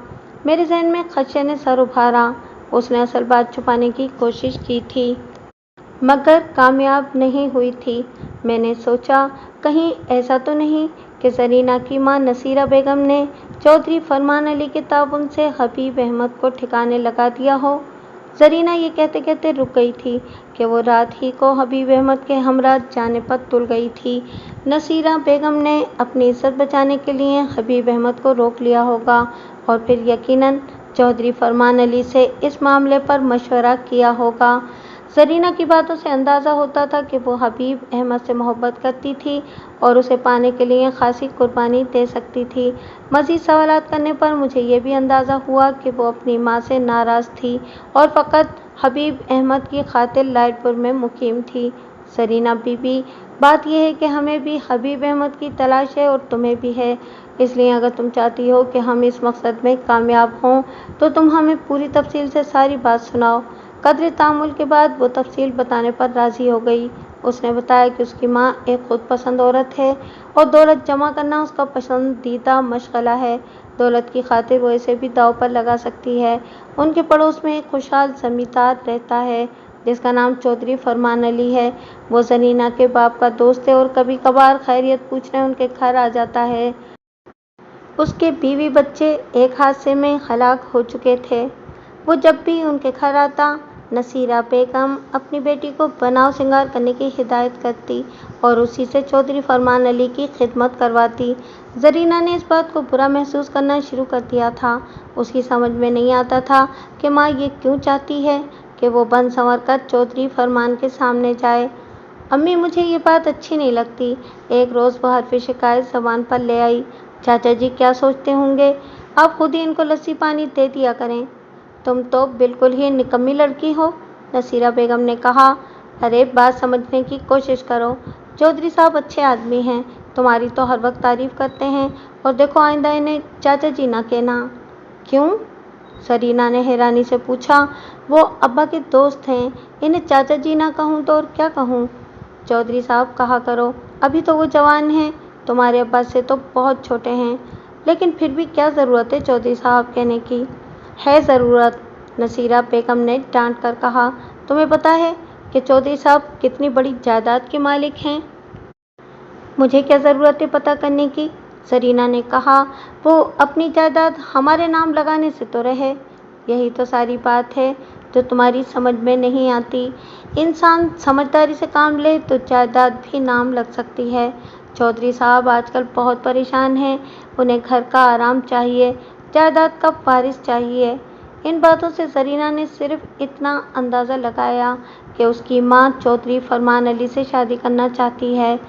میرے ذہن میں خدشے نے سر ابھارا۔ اس نے اصل بات چھپانے کی کوشش کی تھی، مگر کامیاب نہیں ہوئی تھی۔ میں نے سوچا، کہیں ایسا تو نہیں کہ زرینہ کی ماں نصیرہ بیگم نے چودھری فرمان علی کے تعاون سے حبیب احمد کو ٹھکانے لگا دیا ہو۔ زرینہ یہ کہتے کہتے رک گئی تھی کہ وہ رات ہی کو حبیب احمد کے ہمراہ جانے پر تل گئی تھی۔ نصیرہ بیگم نے اپنی عزت بچانے کے لیے حبیب احمد کو روک لیا ہوگا اور پھر یقیناً چودھری فرمان علی سے اس معاملے پر مشورہ کیا ہوگا۔ زرینہ کی باتوں سے اندازہ ہوتا تھا کہ وہ حبیب احمد سے محبت کرتی تھی اور اسے پانے کے لیے خاصی قربانی دے سکتی تھی۔ مزید سوالات کرنے پر مجھے یہ بھی اندازہ ہوا کہ وہ اپنی ماں سے ناراض تھی اور فقط حبیب احمد کی خاطر لائٹ پور میں مقیم تھی۔ زرینہ بی بی، بات یہ ہے کہ ہمیں بھی حبیب احمد کی تلاش ہے اور تمہیں بھی ہے، اس لیے اگر تم چاہتی ہو کہ ہم اس مقصد میں کامیاب ہوں تو تم ہمیں پوری تفصیل سے ساری بات سناؤ۔ قدرے تأمل کے بعد وہ تفصیل بتانے پر راضی ہو گئی۔ اس نے بتایا کہ اس کی ماں ایک خود پسند عورت ہے اور دولت جمع کرنا اس کا پسندیدہ مشغلہ ہے۔ دولت کی خاطر وہ اسے بھی داؤ پر لگا سکتی ہے۔ ان کے پڑوس میں ایک خوشحال زمیندار رہتا ہے جس کا نام چودھری فرمان علی ہے۔ وہ زرینہ کے باپ کا دوست ہے اور کبھی کبھار خیریت پوچھنے ان کے گھر آ جاتا ہے۔ اس کے بیوی بچے ایک حادثے میں ہلاک ہو چکے تھے۔ وہ جب بھی ان کے گھر آتا नसीरा बेगम अपनी बेटी को बनाव श्रृंगार करने की हिदायत करती और उसी से चौधरी फरमान अली की खिदमत करवाती। जरीना ने इस बात को बुरा महसूस करना शुरू कर दिया था। उसकी समझ में नहीं आता था कि माँ ये क्यों चाहती है कि वो बन संवर कर चौधरी फरमान के सामने जाए। अम्मी, मुझे ये बात अच्छी नहीं लगती। एक रोज़ वो हरफ़ी शिकायत ज़बान पर ले आई। चाचा जी क्या सोचते होंगे, आप खुद ही इनको लस्सी पानी दे दिया करें। तुम तो बिल्कुल ही निकम्मी लड़की हो, नसीरा बेगम ने कहा। अरे बात समझने की कोशिश करो। चौधरी साहब अच्छे आदमी हैं, तुम्हारी तो हर वक्त तारीफ़ करते हैं, और देखो आइंदा इन्हें चाचा जी ना कहना। क्यों? सरीना ने हैरानी से पूछा। वो अब्बा के दोस्त हैं, इन्हें चाचा जी ना कहूँ तो और क्या कहूँ? चौधरी साहब कहा करो, अभी तो वो जवान हैं, तुम्हारे अब्बा से तो बहुत छोटे हैं। लेकिन फिर भी क्या ज़रूरत है चौधरी साहब कहने की? है ज़रूरत, नसीरा बेगम ने डांट कर कहा। तुम्हें पता है कि चौधरी साहब कितनी बड़ी जायदाद के मालिक हैं? मुझे क्या ज़रूरत है पता करने की? सरीना ने कहा। वो अपनी जायदाद हमारे नाम लगाने से तो रहे। यही तो सारी बात है जो तुम्हारी समझ में नहीं आती। इंसान समझदारी से काम ले तो जायदाद भी नाम लग सकती है। चौधरी साहब आजकल बहुत परेशान हैं, उन्हें घर का आराम चाहिए, जायदाद का वारिस चाहिए। इन बातों से सरीना ने सिर्फ इतना अंदाज़ा लगाया कि उसकी माँ चौधरी फरमान अली से शादी करना चाहती है।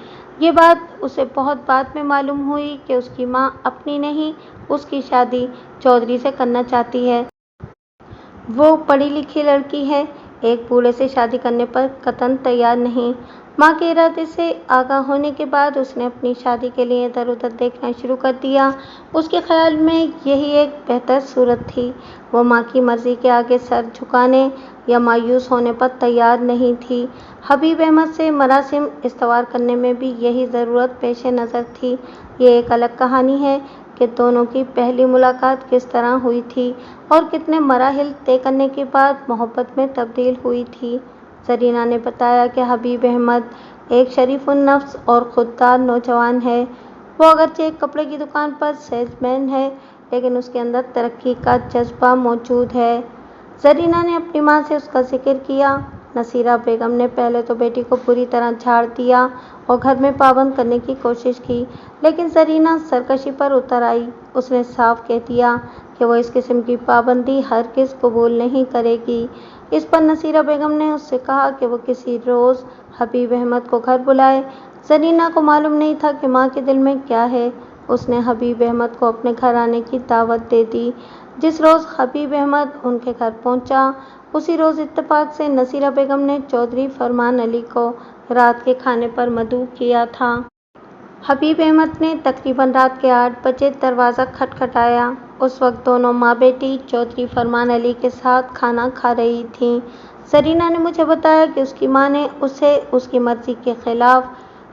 ये बात उसे बहुत बाद में मालूम हुई कि उसकी माँ अपनी नहीं, उसकी शादी चौधरी से करना चाहती है। वो पढ़ी लिखी लड़की है, एक बूढ़े से शादी करने पर कतई तैयार नहीं। माँ के इरादे से आगाह होने के बाद उसने अपनी शादी के लिए इधर उधर देखना शुरू कर दिया। उसके ख्याल में यही एक बेहतर सूरत थी। वो माँ की मर्ज़ी के आगे सर झुकाने या मायूस होने पर तैयार नहीं थी। हबीब अहमद से मरासिम इस्तवार करने में भी यही ज़रूरत पेश नज़र थी। ये एक अलग कहानी है कि दोनों की पहली मुलाकात किस तरह हुई थी और कितने मराहिल तय करने के बाद मोहब्बत में तब्दील हुई थी। सरीना ने बताया कि हबीब अहमद एक शरीफ-उन-नफ्स और खुददार नौजवान है। वो अगरचे एक कपड़े की दुकान पर सेल्समैन है, लेकिन उसके अंदर तरक्की का जज्बा मौजूद है। सरीना ने अपनी माँ से उसका जिक्र किया। नसीरा बेगम ने पहले तो बेटी को पूरी तरह झाड़ दिया और घर में पाबंद करने की कोशिश की, लेकिन सरीना सरकशी पर उतर आई। उसने साफ कह दिया कि वो इस किस्म की पाबंदी हरगिज़ कबूल नहीं करेगी। इस पर नसीरा बेगम ने उससे कहा कि वो किसी रोज़ हबीब अहमद को घर बुलाए। सरीना को मालूम नहीं था कि माँ के दिल में क्या है। उसने हबीब अहमद को अपने घर आने की दावत दे दी। जिस रोज़ हबीब अहमद उनके घर पहुंचा, उसी रोज़ इत्तेफाक से नसीरा बेगम ने चौधरी फरमान अली को रात के खाने पर मदऊ किया था। हबीब अहमद ने तकरीबन रात के 8 बजे दरवाज़ा खटखटाया। उस वक्त दोनों माँ बेटी चौधरी फरमान अली के साथ खाना खा रही थीं। सरीना ने मुझे बताया कि उसकी माँ ने उसे उसकी मर्ज़ी के ख़िलाफ़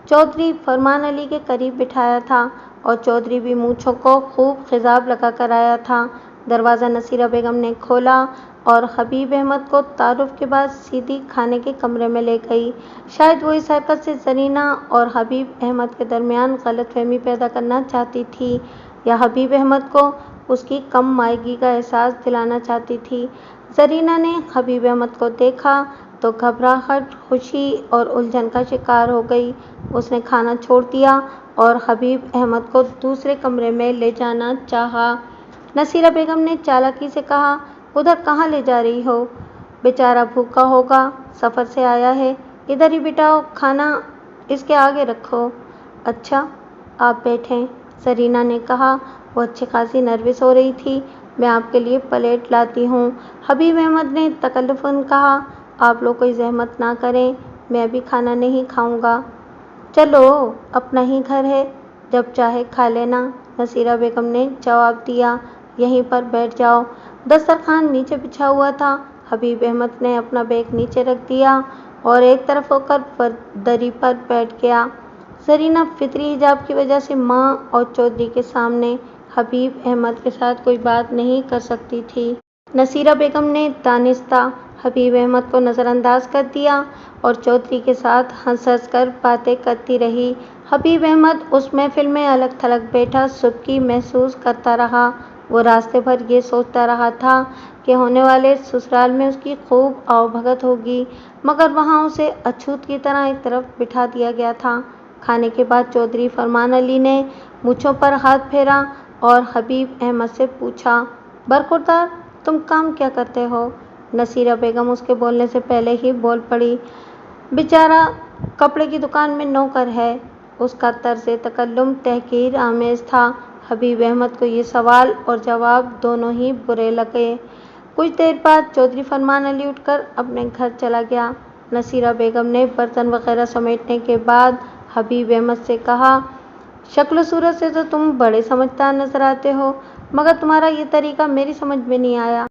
चौधरी फरमान अली के करीब बिठाया था और चौधरी भी मूँछों को खूब खिजाब लगा कर आया था। दरवाज़ा नसीरा बेगम ने खोला और हबीब अहमद को तारुफ के बाद सीधी खाने के कमरे में ले गई। शायद वो इस हरकत से सरीना और हबीब अहमद के दरमियान गलतफहमी पैदा करना चाहती थी, या हबीब अहमद को उसकी कम मायगी का एहसास दिलाना चाहती थी। सरीना ने हबीब अहमद को देखा तो घबराहट, खुशी और उलझन का शिकार हो गई। उसने खाना छोड़ दिया और हबीब अहमद को दूसरे कमरे में ले जाना चाहा। नसीरा बेगम ने चालाकी से कहा, उधर कहाँ ले जा रही हो? बेचारा भूखा होगा, सफ़र से आया है। इधर ही बिठाओ, खाना इसके आगे रखो। अच्छा, आप बैठें, सरीना ने कहा। वो अच्छी खासी नर्वस हो रही थी। मैं आपके लिए प्लेट लाती हूँ, हबीब अहमद ने तकल्लुफ़न कहा। आप लोग कोई ज़हमत ना करें, मैं अभी खाना नहीं खाऊंगा। चलो, अपना ही घर है, जब चाहे खा लेना, नसीरा बेगम ने जवाब दिया। यहीं पर बैठ जाओ। दस्तरखान नीचे बिछा हुआ था। हबीब अहमद ने अपना बैग नीचे रख दिया और एक तरफ होकर दरी पर बैठ गया। सरीना फितरी हिजाब की वजह से माँ और चौधरी के सामने हबीब अहमद के साथ कोई बात नहीं कर सकती थी। नसीरा बेगम ने दानिस्ता हबीब अहमद को नज़रअंदाज कर दिया और चौधरी के साथ हंस हंस कर बातें करती रही। हबीब अहमद उस महफिल में अलग थलग बैठा सुबकी महसूस करता रहा। वो रास्ते भर ये सोचता रहा था कि होने वाले ससुराल में उसकी खूब आवभगत होगी, मगर वहाँ उसे अछूत की तरह एक तरफ बिठा दिया गया था। खाने के बाद चौधरी फरमान अली ने मूँछों पर हाथ फेरा और हबीब अहमद से पूछा, बरखुरदार, तुम काम क्या करते हो? नसीरा बेगम उसके बोलने से पहले ही बोल पड़ी, बेचारा कपड़े की दुकान में नौकर है। उसका तर्ज तकल्लुम तहकीर आमेज था। हबीब अहमद को ये सवाल और जवाब दोनों ही बुरे लगे। कुछ देर बाद चौधरी फरमान अली उठकर अपने घर चला गया। नसीरा बेगम ने बर्तन वगैरह समेटने के बाद हबीब अहमद से कहा, शक्ल सूरत से तो तुम बड़े समझदार नजर आते हो, मगर तुम्हारा ये तरीका मेरी समझ में नहीं आया।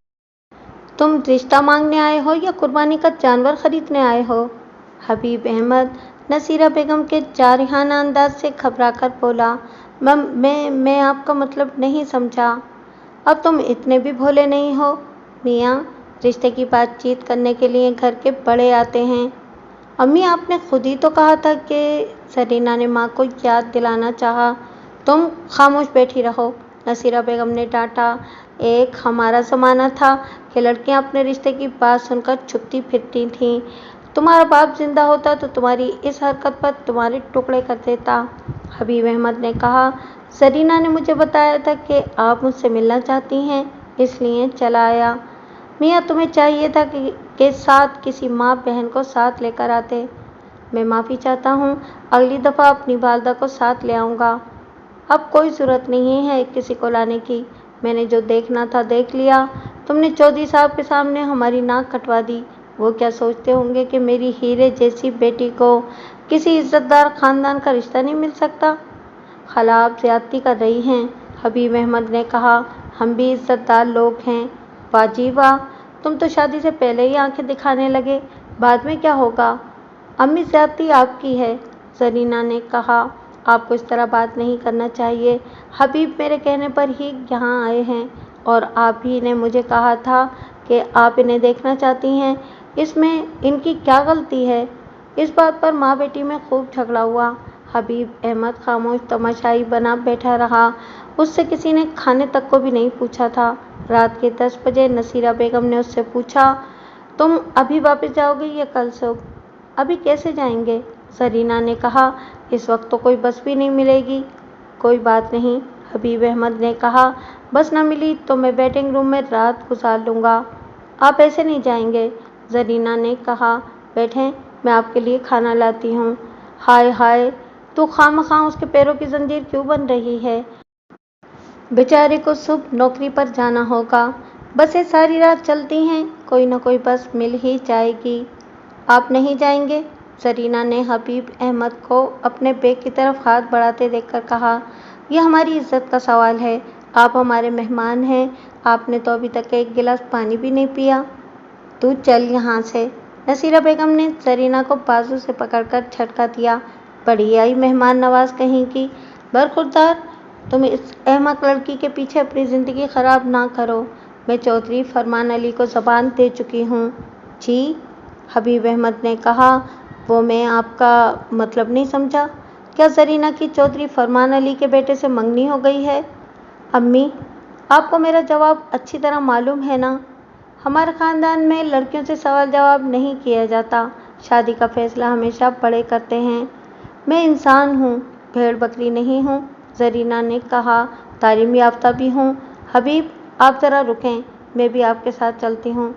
तुम रिश्ता मांगने आए हो या कुर्बानी का जानवर खरीदने आए हो? हबीब अहमद नसीरा बेगम के जारिहाना अंदाज से घबराकर बोला, मैं आपका मतलब नहीं समझा। अब तुम इतने भी भोले नहीं हो मियाँ, रिश्ते की बातचीत करने के लिए घर के बड़े आते हैं। अम्मी, आपने खुद ही तो कहा था कि सरीना ने माँ को याद दिलाना चाहा। तुम खामोश बैठी रहो, नसीरा बेगम ने डांटा। एक हमारा ज़माना था कि लड़कियां अपने रिश्ते की बात सुनकर छुपती फिरती थीं। तुम्हारा बाप जिंदा होता तो तुम्हारी इस हरकत पर तुम्हारे टुकड़े कर देता। हबीब अहमद ने कहा, सरीना ने मुझे बताया था कि आप मुझसे मिलना चाहती हैं, इसलिए चला आया। मियाँ, तुम्हें चाहिए था कि साथ किसी माँ बहन को साथ लेकर आते। मैं माफ़ी चाहता हूँ, अगली दफ़ा अपनी वालदा को साथ ले आऊँगा। अब कोई ज़रूरत नहीं है किसी को लाने की। मैंने जो देखना था देख लिया। तुमने चौधरी साहब के सामने हमारी नाक कटवा दी। वो क्या सोचते होंगे कि मेरी हीरे जैसी बेटी को किसी इज्जतदार ख़ानदान का रिश्ता नहीं मिल सकता? खाला, आप ज़्यादती कर रही हैं, हबीब अहमद ने कहा। हम भी इज्जतदार लोग हैं। वाह जी वाह, तुम तो शादी से पहले ही आंखें दिखाने लगे, बाद में क्या होगा? अम्मी, ज़्यादती आपकी है, जरीना ने कहा। आपको इस तरह बात नहीं करना चाहिए। हबीब मेरे कहने पर ही यहाँ आए हैं और आप ही ने मुझे कहा था कि आप इन्हें देखना चाहती हैं। इसमें इनकी क्या गलती है? इस बात पर माँ बेटी में खूब झगड़ा हुआ। हबीब अहमद खामोश तमाशाई बना बैठा रहा। उससे किसी ने खाने तक को भी नहीं पूछा था। रात के 10 बजे नसीरा बेगम ने उससे पूछा, तुम अभी वापस जाओगे या कल सुबह? अभी कैसे जाएंगे? सरीना ने कहा, इस वक्त तो कोई बस भी नहीं मिलेगी। कोई बात नहीं, हबीब अहमद ने कहा, बस न मिली तो मैं वेटिंग रूम में रात गुजार लूँगा। आप ऐसे नहीं जाएंगे, जरीना ने कहा। बैठें, मैं आपके लिए खाना लाती हूँ। हाय हाय, तो खामख़ा उसके पैरों की जंजीर क्यों बन रही है? बेचारे को सुबह नौकरी पर जाना होगा। बसें सारी रात चलती हैं, कोई न कोई बस मिल ही जाएगी। आप नहीं जाएंगे? जरीना ने हबीब अहमद को अपने बैग की तरफ हाथ बढ़ाते देखकर कहा, यह हमारी इज्जत का सवाल है। आप हमारे मेहमान हैं। आपने तो अभी तक एक गिलास पानी भी नहीं पिया। तू चल यहाँ से, नसीरा बेगम ने जरीना को बाजू से पकड़कर झटका दिया। बड़ी आई मेहमान नवाज कहीं की। बरखुरदार, तुम इस अहमक लड़की के पीछे अपनी ज़िंदगी ख़राब ना करो। मैं चौधरी फरमान अली को ज़बान दे चुकी हूँ। जी, हबीब अहमद ने कहा। वो मैं आपका मतलब नहीं समझा। क्या जरीना की चौधरी फरमान अली के बेटे से मंगनी हो गई है? अम्मी, आपको मेरा जवाब अच्छी तरह मालूम है ना। हमारे ख़ानदान में लड़कियों से सवाल जवाब नहीं किया जाता। शादी का फैसला हमेशा बड़े करते हैं। मैं इंसान हूँ, भेड़ बकरी नहीं हूँ, जरीना ने कहा। तालीम याफ्ता भी हूँ। हबीब, आप ज़रा रुकें, मैं भी आपके साथ चलती हूँ।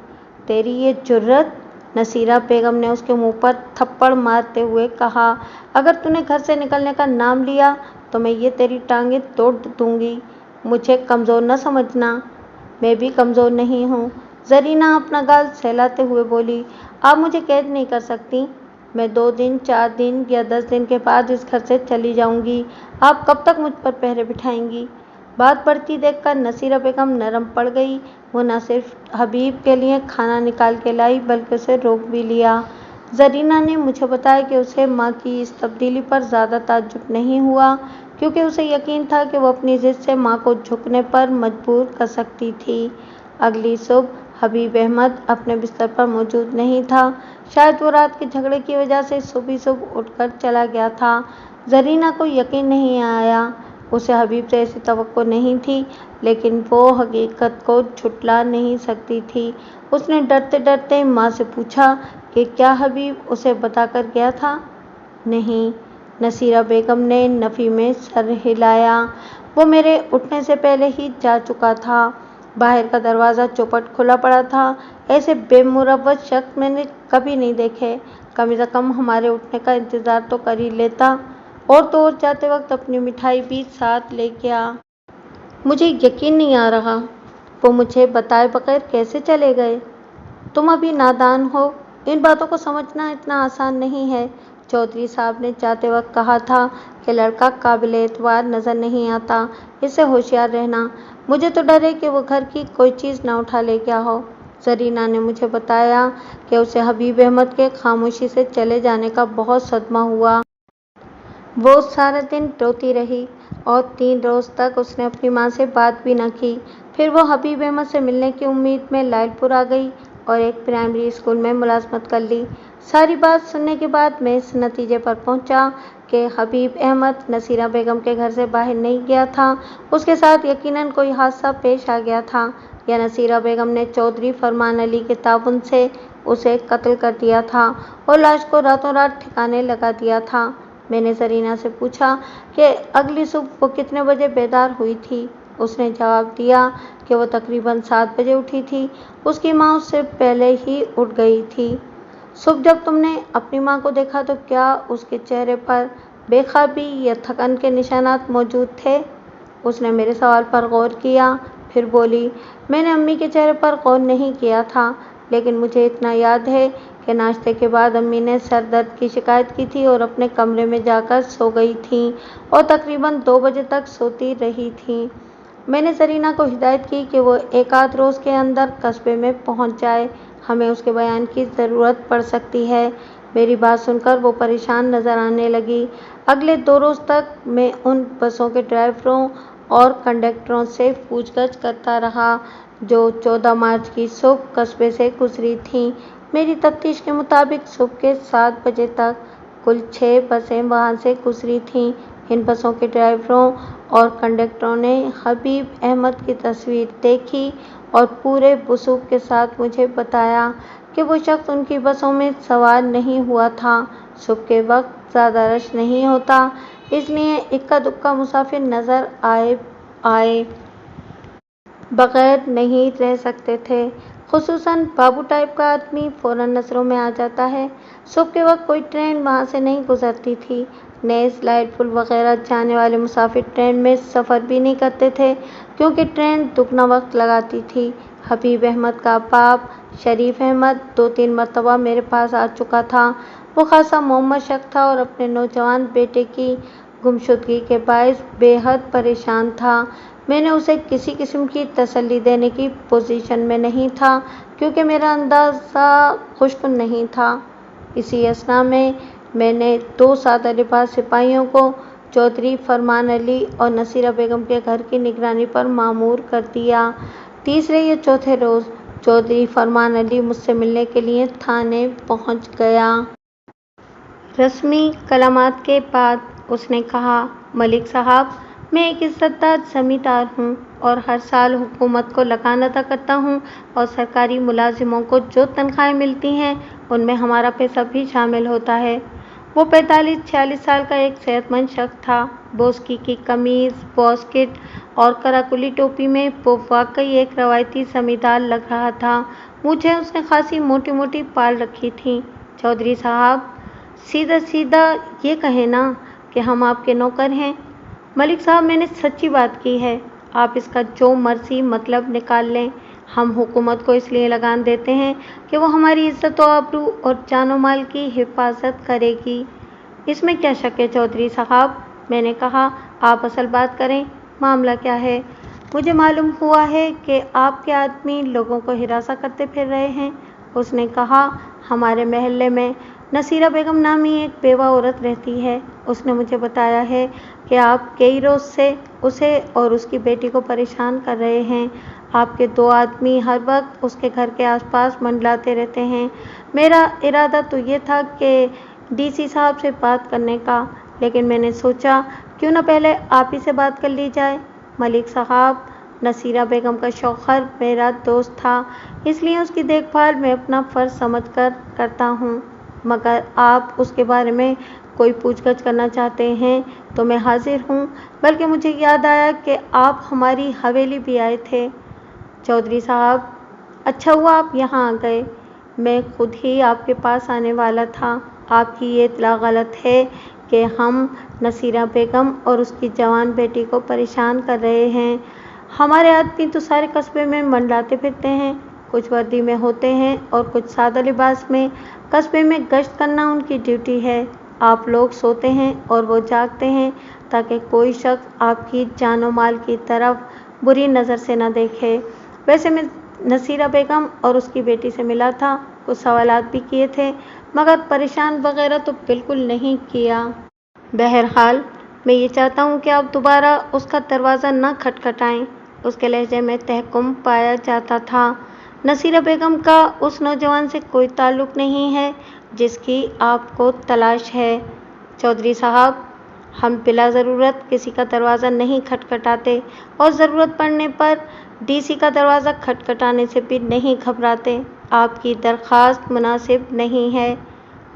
तेरी ये जुर्रत, नसीरा बेगम ने उसके मुंह पर थप्पड़ मारते हुए कहा, अगर तूने घर से निकलने का नाम लिया तो मैं ये तेरी टांगें तोड़ दूंगी। मुझे कमज़ोर न समझना। मैं भी कमज़ोर नहीं हूँ, जरीना अपना गाल सहलाते हुए बोली। आप मुझे कैद नहीं कर सकती। मैं 2 दिन, 4 दिन या 10 दिन के बाद इस घर से चली जाऊंगी। आप कब तक मुझ पर पहरे बिठाएंगी? बात बढ़ती देखकर नसीरा बेगम नरम पड़ गई। वो न सिर्फ हबीब के लिए खाना निकाल के लाई बल्कि उसे रोक भी लिया। जरीना ने मुझे बताया कि उसे माँ की इस तब्दीली पर ज़्यादा ताज्जुब नहीं हुआ, क्योंकि उसे यकीन था कि वो अपनी ज़िद से माँ को झुकने पर मजबूर कर सकती थी। अगली सुबह हबीब अहमद अपने बिस्तर पर मौजूद नहीं था। शायद वो रात के झगड़े की वजह से सुबह उठकर चला गया था। जरीना को यकीन नहीं आया। उसे हबीब से ऐसी तवक्को नहीं थी, लेकिन वो हकीकत को झुठला नहीं सकती थी। उसने डरते डरते माँ से पूछा कि क्या हबीब उसे बताकर गया था? नहीं, नसीरा बेगम ने नफ़ी में सर हिलाया। वो मेरे उठने से पहले ही जा चुका था। बाहर का दरवाज़ा चौपट खुला पड़ा था। ऐसे बेमुरव्वत शख्स मैंने कभी नहीं देखे। कम से कम हमारे उठने का इंतज़ार तो कर ही लेता, और तो और जाते वक्त अपनी मिठाई भी साथ ले गया। मुझे यकीन नहीं आ रहा, वो मुझे बताए बगैर कैसे चले गए? तुम अभी नादान हो, इन बातों को समझना इतना आसान नहीं है। चौधरी साहब ने जाते वक्त कहा था कि लड़का काबिल एतबार नज़र नहीं आता, इससे होशियार रहना। मुझे तो डर है कि वो घर की कोई चीज़ ना उठा ले गया हो। जरीना ने मुझे बताया कि उसे हबीब अहमद के खामोशी से चले जाने का बहुत सदमा हुआ। वो सारा दिन रोती रही और 3 रोज़ तक उसने अपनी माँ से बात भी न की। फिर वो हबीब अहमद से मिलने की उम्मीद में लायलपुर आ गई और एक प्राइमरी स्कूल में मुलाजमत कर ली। सारी बात सुनने के बाद मैं इस नतीजे पर पहुंचा कि हबीब अहमद नसीरा बेगम के घर से बाहर नहीं गया था। उसके साथ यकीनन कोई हादसा पेश आ गया था, या नसीरा बेगम ने चौधरी फरमान अली के ताउन से उसे कत्ल कर दिया था और लाश को रातों रात ठिकाने लगा दिया था। मैंने जरीना से पूछा कि अगली सुबह वो कितने बजे बेदार हुई थी। उसने जवाब दिया कि वो तकरीबन 7 बजे उठी थी। उसकी माँ उससे पहले ही उठ गई थी। सुबह जब तुमने अपनी माँ को देखा तो क्या उसके चेहरे पर बेख्याबी या थकन के निशानात मौजूद थे? उसने मेरे सवाल पर गौर किया, फिर बोली, मैंने अम्मी के चेहरे पर गौर नहीं किया था, लेकिन मुझे इतना याद है कि नाश्ते के बाद अम्मी ने सर दर्द की शिकायत की थी और अपने कमरे में जाकर सो गई थीं और तकरीबन 2 बजे तक सोती रही थीं। मैंने जरीना को हिदायत की कि वो एक आध रोज़ के अंदर कस्बे में पहुंच जाए, हमें उसके बयान की ज़रूरत पड़ सकती है। मेरी बात सुनकर वो परेशान नज़र आने लगी। अगले 2 रोज़ तक मैं उन बसों के ड्राइवरों और कंडक्टरों से पूछगछ करता रहा जो 14 मार्च की सुबह कस्बे से गुजरी थीं। मेरी तफ्तीश के मुताबिक सुबह के 7 बजे तक कुल 6 बसें वहाँ से गुजरी थीं। इन बसों के ड्राइवरों और कंडक्टरों ने हबीब अहमद की तस्वीर देखी और पूरे वसूख के साथ मुझे बताया कि वो शख्स उनकी बसों में सवार नहीं हुआ था। सुबह के वक्त ज़्यादा रश नहीं होता, इसलिए इक्का दुक्का मुसाफिर नज़र आए बगैर नहीं रह सकते थे। खुसूसन बाबू टाइप का आदमी फ़ौरन नज़रों में आ जाता है। सुबह के वक्त कोई ट्रेन वहाँ से नहीं गुजरती थी। नेज़, लाइटपुल वगैरह जाने वाले मुसाफिर ट्रेन में सफ़र भी नहीं करते थे, क्योंकि ट्रेन दुगना वक्त लगाती थी। हबीब अहमद का बाप शरीफ अहमद 2-3 मरतबा मेरे पास आ चुका था। वो खासा मोहम्मद शख्स था और अपने नौजवान बेटे की गुमशुदगी के बायस बेहद परेशान था। मैंने उसे किसी किस्म की तसल्ली देने की पोजीशन में नहीं था, क्योंकि मेरा अंदाज़ा खुशकुन नहीं था। इसी असना में मैंने 2 सादा लिबास सिपाहियों को चौधरी फरमान अली और नसीरा बेगम के घर की निगरानी पर मामूर कर दिया। तीसरे या चौथे रोज़ चौधरी फरमान अली मुझसे मिलने के लिए थाने पहुंच गया। रस्मी कलामात के बाद उसने कहा, मलिक साहब, मैं एक इज़्ज़तदार ज़मींदार हूँ और हर साल हुकूमत को लगान अदा करता हूँ, और सरकारी मुलाजिमों को जो तनख्वाहें मिलती हैं उनमें हमारा पैसा भी शामिल होता है। वो 45-46 साल का एक सेहतमंद शख्स था। बोस्की की कमीज़, बॉस्किट और कराकुली टोपी में वो वाकई एक रवायती ज़मींदार लग रहा था। मुझे उसने खासी मोटी मोटी पाल रखी थी। चौधरी साहब, सीधा सीधा ये कहें ना कि हम आपके नौकर हैं। मलिक साहब, मैंने सच्ची बात की है, आप इसका जो मर्जी मतलब निकाल लें। हम हुकूमत को इसलिए लगान देते हैं कि वो हमारी इज़्ज़त व आबरू और जान व माल की हिफाजत करेगी। इसमें क्या शक है चौधरी साहब? मैंने कहा, आप असल बात करें, मामला क्या है? मुझे मालूम हुआ है कि आपके आदमी लोगों को हिरासा करते फिर रहे हैं। उसने कहा, हमारे महल्ले में नसीरा बेगम नामी एक बेवा औरत रहती है। उसने मुझे बताया है कि आप कई रोज़ से उसे और उसकी बेटी को परेशान कर रहे हैं। आपके 2 आदमी हर वक्त उसके घर के आसपास मंडलाते रहते हैं। मेरा इरादा तो ये था कि डीसी साहब से बात करने का, लेकिन मैंने सोचा क्यों ना पहले आप ही से बात कर ली जाए। मलिक साहब, नसीरा बेगम का शौहर मेरा दोस्त था, इसलिए उसकी देखभाल मैं अपना फ़र्ज़ समझकर करता हूँ। मगर आप उसके बारे में कोई पूछगछ करना चाहते हैं तो मैं हाजिर हूँ। बल्कि मुझे याद आया कि आप हमारी हवेली भी आए थे। चौधरी साहब, अच्छा हुआ आप यहाँ आ गए। मैं खुद ही आपके पास आने वाला था। आपकी ये इत्तला गलत है कि हम नसीरा बेगम और उसकी जवान बेटी को परेशान कर रहे हैं। हमारे आदमी तो सारे कस्बे में मंडलाते फिरते हैं, कुछ वर्दी में होते हैं और कुछ सादा लिबास में। कस्बे में गश्त करना उनकी ड्यूटी है। आप लोग सोते हैं और वो जागते हैं ताकि कोई शख्स आपकी जानो माल की तरफ बुरी नज़र से न देखे। वैसे मैं नसीरा बेगम और उसकी बेटी से मिला था, कुछ सवालात भी किए थे, मगर परेशान वगैरह तो बिल्कुल नहीं किया। बहरहाल मैं ये चाहता हूँ कि आप दोबारा उसका दरवाज़ा न खटखटाएं। उसके लहजे में तहकुम पाया जाता था। नसीरा बेगम का उस नौजवान से कोई ताल्लुक़ नहीं है जिसकी आपको तलाश है। चौधरी साहब, हम बिला ज़रूरत किसी का दरवाज़ा नहीं खटखटाते और ज़रूरत पड़ने पर डीसी का दरवाज़ा खटखटाने से भी नहीं घबराते। आपकी दरख्वास्त मुनासिब नहीं है।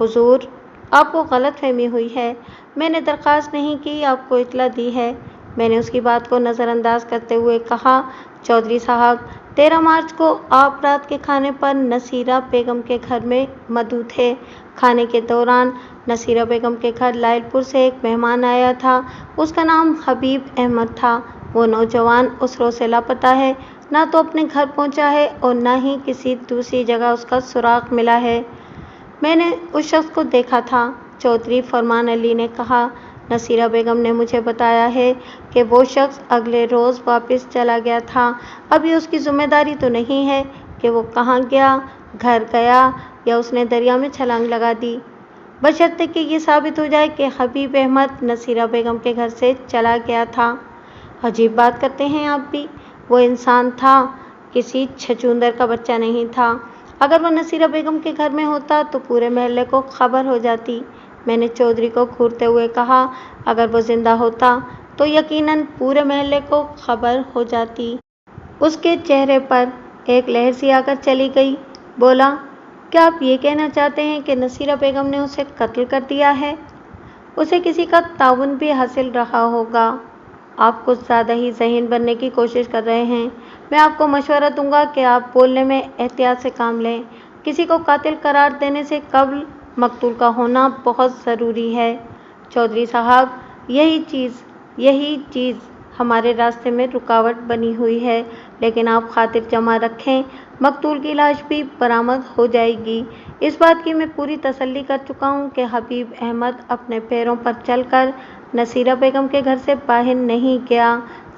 हुजूर, आपको गलतफहमी हुई है। मैंने दरख्वास्त नहीं की, आपको इत्तला दी है। मैंने उसकी बात को नज़रअंदाज करते हुए कहा, चौधरी साहब, 13 मार्च को आप रात के खाने पर नसीरा बेगम के घर में मौजूद थे। खाने के दौरान नसीरा बेगम के घर लायलपुर से एक मेहमान आया था। उसका नाम हबीब अहमद था। वो नौजवान उस रोज़ से लापता है, ना तो अपने घर पहुंचा है और ना ही किसी दूसरी जगह उसका सुराग मिला है। मैंने उस शख्स को देखा था, चौधरी फरमान अली ने कहा। नसीरा बेगम ने मुझे बताया है कि वो शख्स अगले रोज़ वापस चला गया था। अभी उसकी ज़िम्मेदारी तो नहीं है कि वो कहाँ गया, घर गया या उसने दरिया में छलांग लगा दी, बशर्ते कि ये साबित हो जाए कि हबीब अहमद नसीरा बेगम के घर से चला गया था। अजीब बात करते हैं आप भी। वो इंसान था, किसी छछूंदर का बच्चा नहीं था। अगर वो नसीरा बेगम के घर में होता तो पूरे महल्ले को खबर हो जाती। मैंने चौधरी को घूरते हुए कहा, अगर वो जिंदा होता तो यकीनन पूरे महल्ले को खबर हो जाती। उसके चेहरे पर एक लहर सी आकर चली गई। बोला, क्या आप ये कहना चाहते हैं कि नसीरा बेगम ने उसे कत्ल कर दिया है? उसे किसी का ताउन भी हासिल रहा होगा। आप कुछ ज़्यादा ही ज़हीन बनने की कोशिश कर रहे हैं। मैं आपको मशवरा दूंगा कि आप बोलने में एहतियात से काम लें। किसी को कातिल करार देने से कब्ल मकतूल का होना बहुत ज़रूरी है। चौधरी साहब, यही चीज़ हमारे रास्ते में रुकावट बनी हुई है, लेकिन आप खातिर जमा रखें, मकतूल की लाश भी बरामद हो जाएगी। इस बात की मैं पूरी तसल्ली कर चुका हूँ कि हबीब अहमद अपने पैरों पर चलकर नसीरा बेगम के घर से बाहर नहीं गया।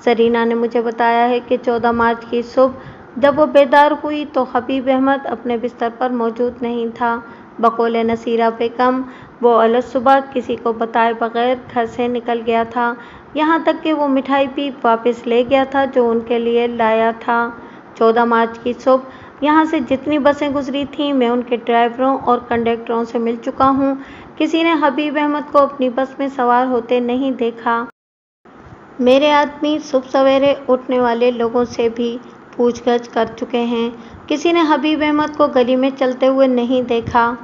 सरीना ने मुझे बताया है कि 14 मार्च की सुबह जब वो बेदार हुई तो हबीब अहमद अपने बिस्तर पर मौजूद नहीं था। बकौल नसीरा बेगम, वो अलग सुबह किसी को बताए बगैर घर से निकल गया था। यहाँ तक कि वो मिठाई भी वापस ले गया था जो उनके लिए लाया था। 14 मार्च की सुबह यहाँ से जितनी बसें गुजरी थीं, मैं उनके ड्राइवरों और कंडक्टरों से मिल चुका हूँ। किसी ने हबीब अहमद को अपनी बस में सवार होते नहीं देखा। मेरे आदमी सुबह सवेरे उठने वाले लोगों से भी पूछगछ कर चुके हैं। किसी ने हबीब अहमद को गली में चलते हुए नहीं देखा।